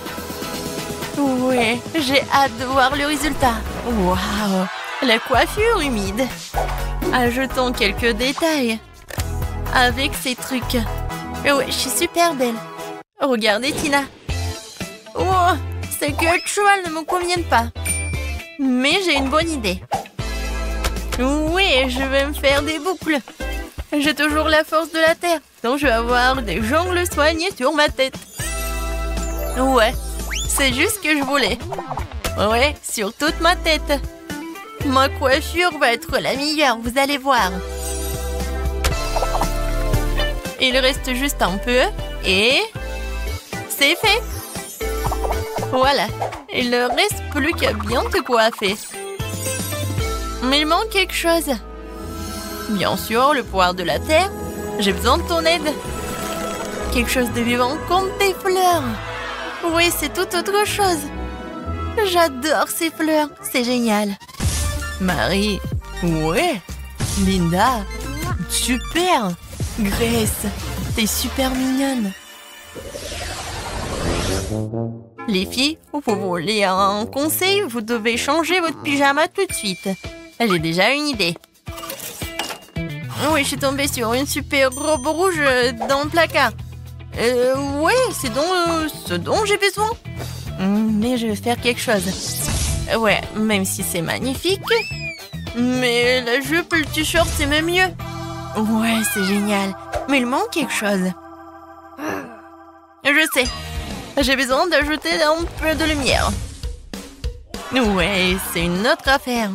Oui, j'ai hâte de voir le résultat. Waouh, la coiffure humide. Ajoutons quelques détails. Avec ces trucs. Oui, je suis super belle. Regardez Tina. Oh, ces queues de cheval ne me conviennent pas. Mais j'ai une bonne idée. Oui, je vais me faire des boucles. J'ai toujours la force de la terre. Donc je vais avoir des jongles soignés sur ma tête. Ouais, c'est juste ce que je voulais. Ouais, sur toute ma tête. Ma coiffure va être la meilleure, vous allez voir. Il reste juste un peu et c'est fait. Voilà, il ne reste plus qu'à bien te coiffer. Mais il manque quelque chose. Bien sûr, le pouvoir de la terre. J'ai besoin de ton aide. Quelque chose de vivant comme des fleurs. Oui, c'est tout autre chose. J'adore ces fleurs, c'est génial. Marie, ouais. Linda, super. Grace, t'es super mignonne. Les filles, vous voulez un conseil? Vous devez changer votre pyjama tout de suite. J'ai déjà une idée. Oui, je suis tombée sur une super robe rouge dans le placard. Ouais, c'est ce dont j'ai besoin. Mais je vais faire quelque chose. Ouais, même si c'est magnifique. Mais la jupe, le t-shirt, c'est même mieux. Ouais, c'est génial. Mais il manque quelque chose. Je sais. J'ai besoin d'ajouter un peu de lumière. Ouais, c'est une autre affaire.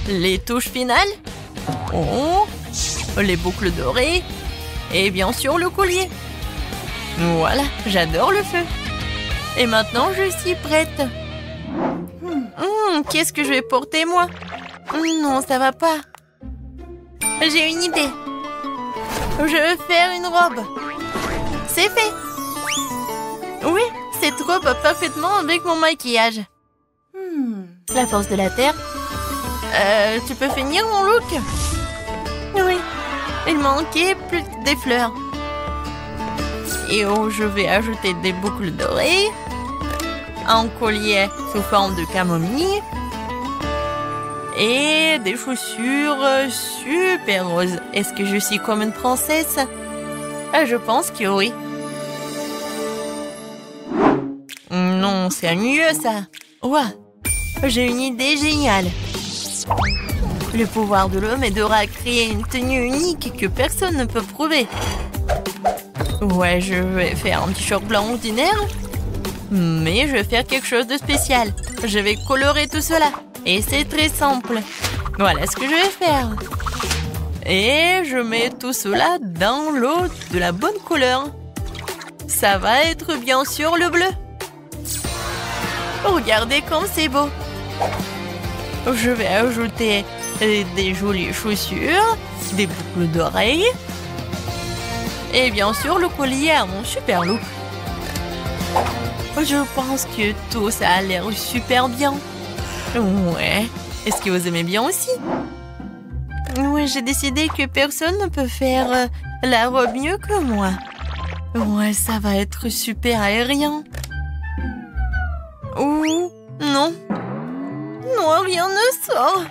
Les touches finales. Oh, les boucles dorées. Et bien sûr le collier. Voilà, j'adore le feu. Et maintenant, je suis prête. Qu'est-ce que je vais porter, moi? Non, ça va pas. J'ai une idée. Je vais faire une robe. C'est fait. Oui, cette robe va parfaitement avec mon maquillage. La force de la terre. Tu peux finir mon look? Oui, il manquait plus que des fleurs. Et je vais ajouter des boucles dorées. Un collier sous forme de camomille. Et des chaussures super roses. Est-ce que je suis comme une princesse? Je pense que oui. Non, c'est mieux ça. Ouah, j'ai une idée géniale. Le pouvoir de l'eau m'aidera à créer une tenue unique que personne ne peut prouver. Ouais, je vais faire un t-shirt blanc ordinaire. Mais je vais faire quelque chose de spécial. Je vais colorer tout cela. Et c'est très simple. Voilà ce que je vais faire. Et je mets tout cela dans l'eau de la bonne couleur. Ça va être bien sûr le bleu. Regardez comme c'est beau. Je vais ajouter des jolies chaussures, des boucles d'oreilles. Et bien sûr le collier à mon super look. Je pense que tout ça a l'air super bien. Ouais. Est-ce que vous aimez bien aussi? Oui, j'ai décidé que personne ne peut faire la robe mieux que moi. Ouais, ça va être super aérien. Ouh, non. Non, rien ne sort.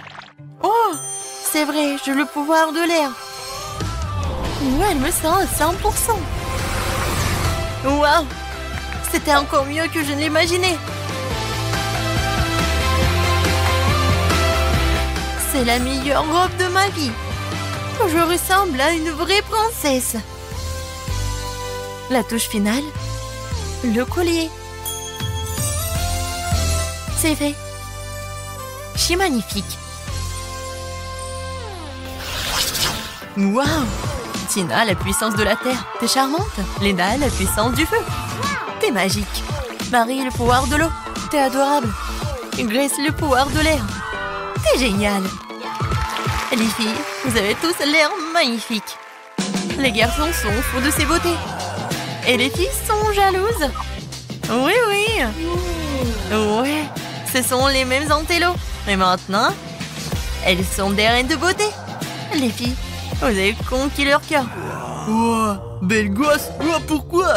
Oh, c'est vrai, j'ai le pouvoir de l'air. Ouais, elle me sent à 100%. Waouh, c'était encore mieux que je ne l'imaginais. C'est la meilleure robe de ma vie. Je ressemble à une vraie princesse. La touche finale, le collier. C'est fait. C'est magnifique. Waouh! Tina, la puissance de la terre. T'es charmante. Lena, la puissance du feu. T'es magique. Marie, le pouvoir de l'eau. T'es adorable. Grace, le pouvoir de l'air. T'es génial. Les filles, vous avez tous l'air magnifiques. Les garçons sont fous de ces beautés. Et les filles sont jalouses. Oui, oui. Ouais, ce sont les mêmes antélos. Et maintenant, elles sont des reines de beauté. Les filles, vous avez conquis leur cœur. Oh, belle gosse. Oh, pourquoi?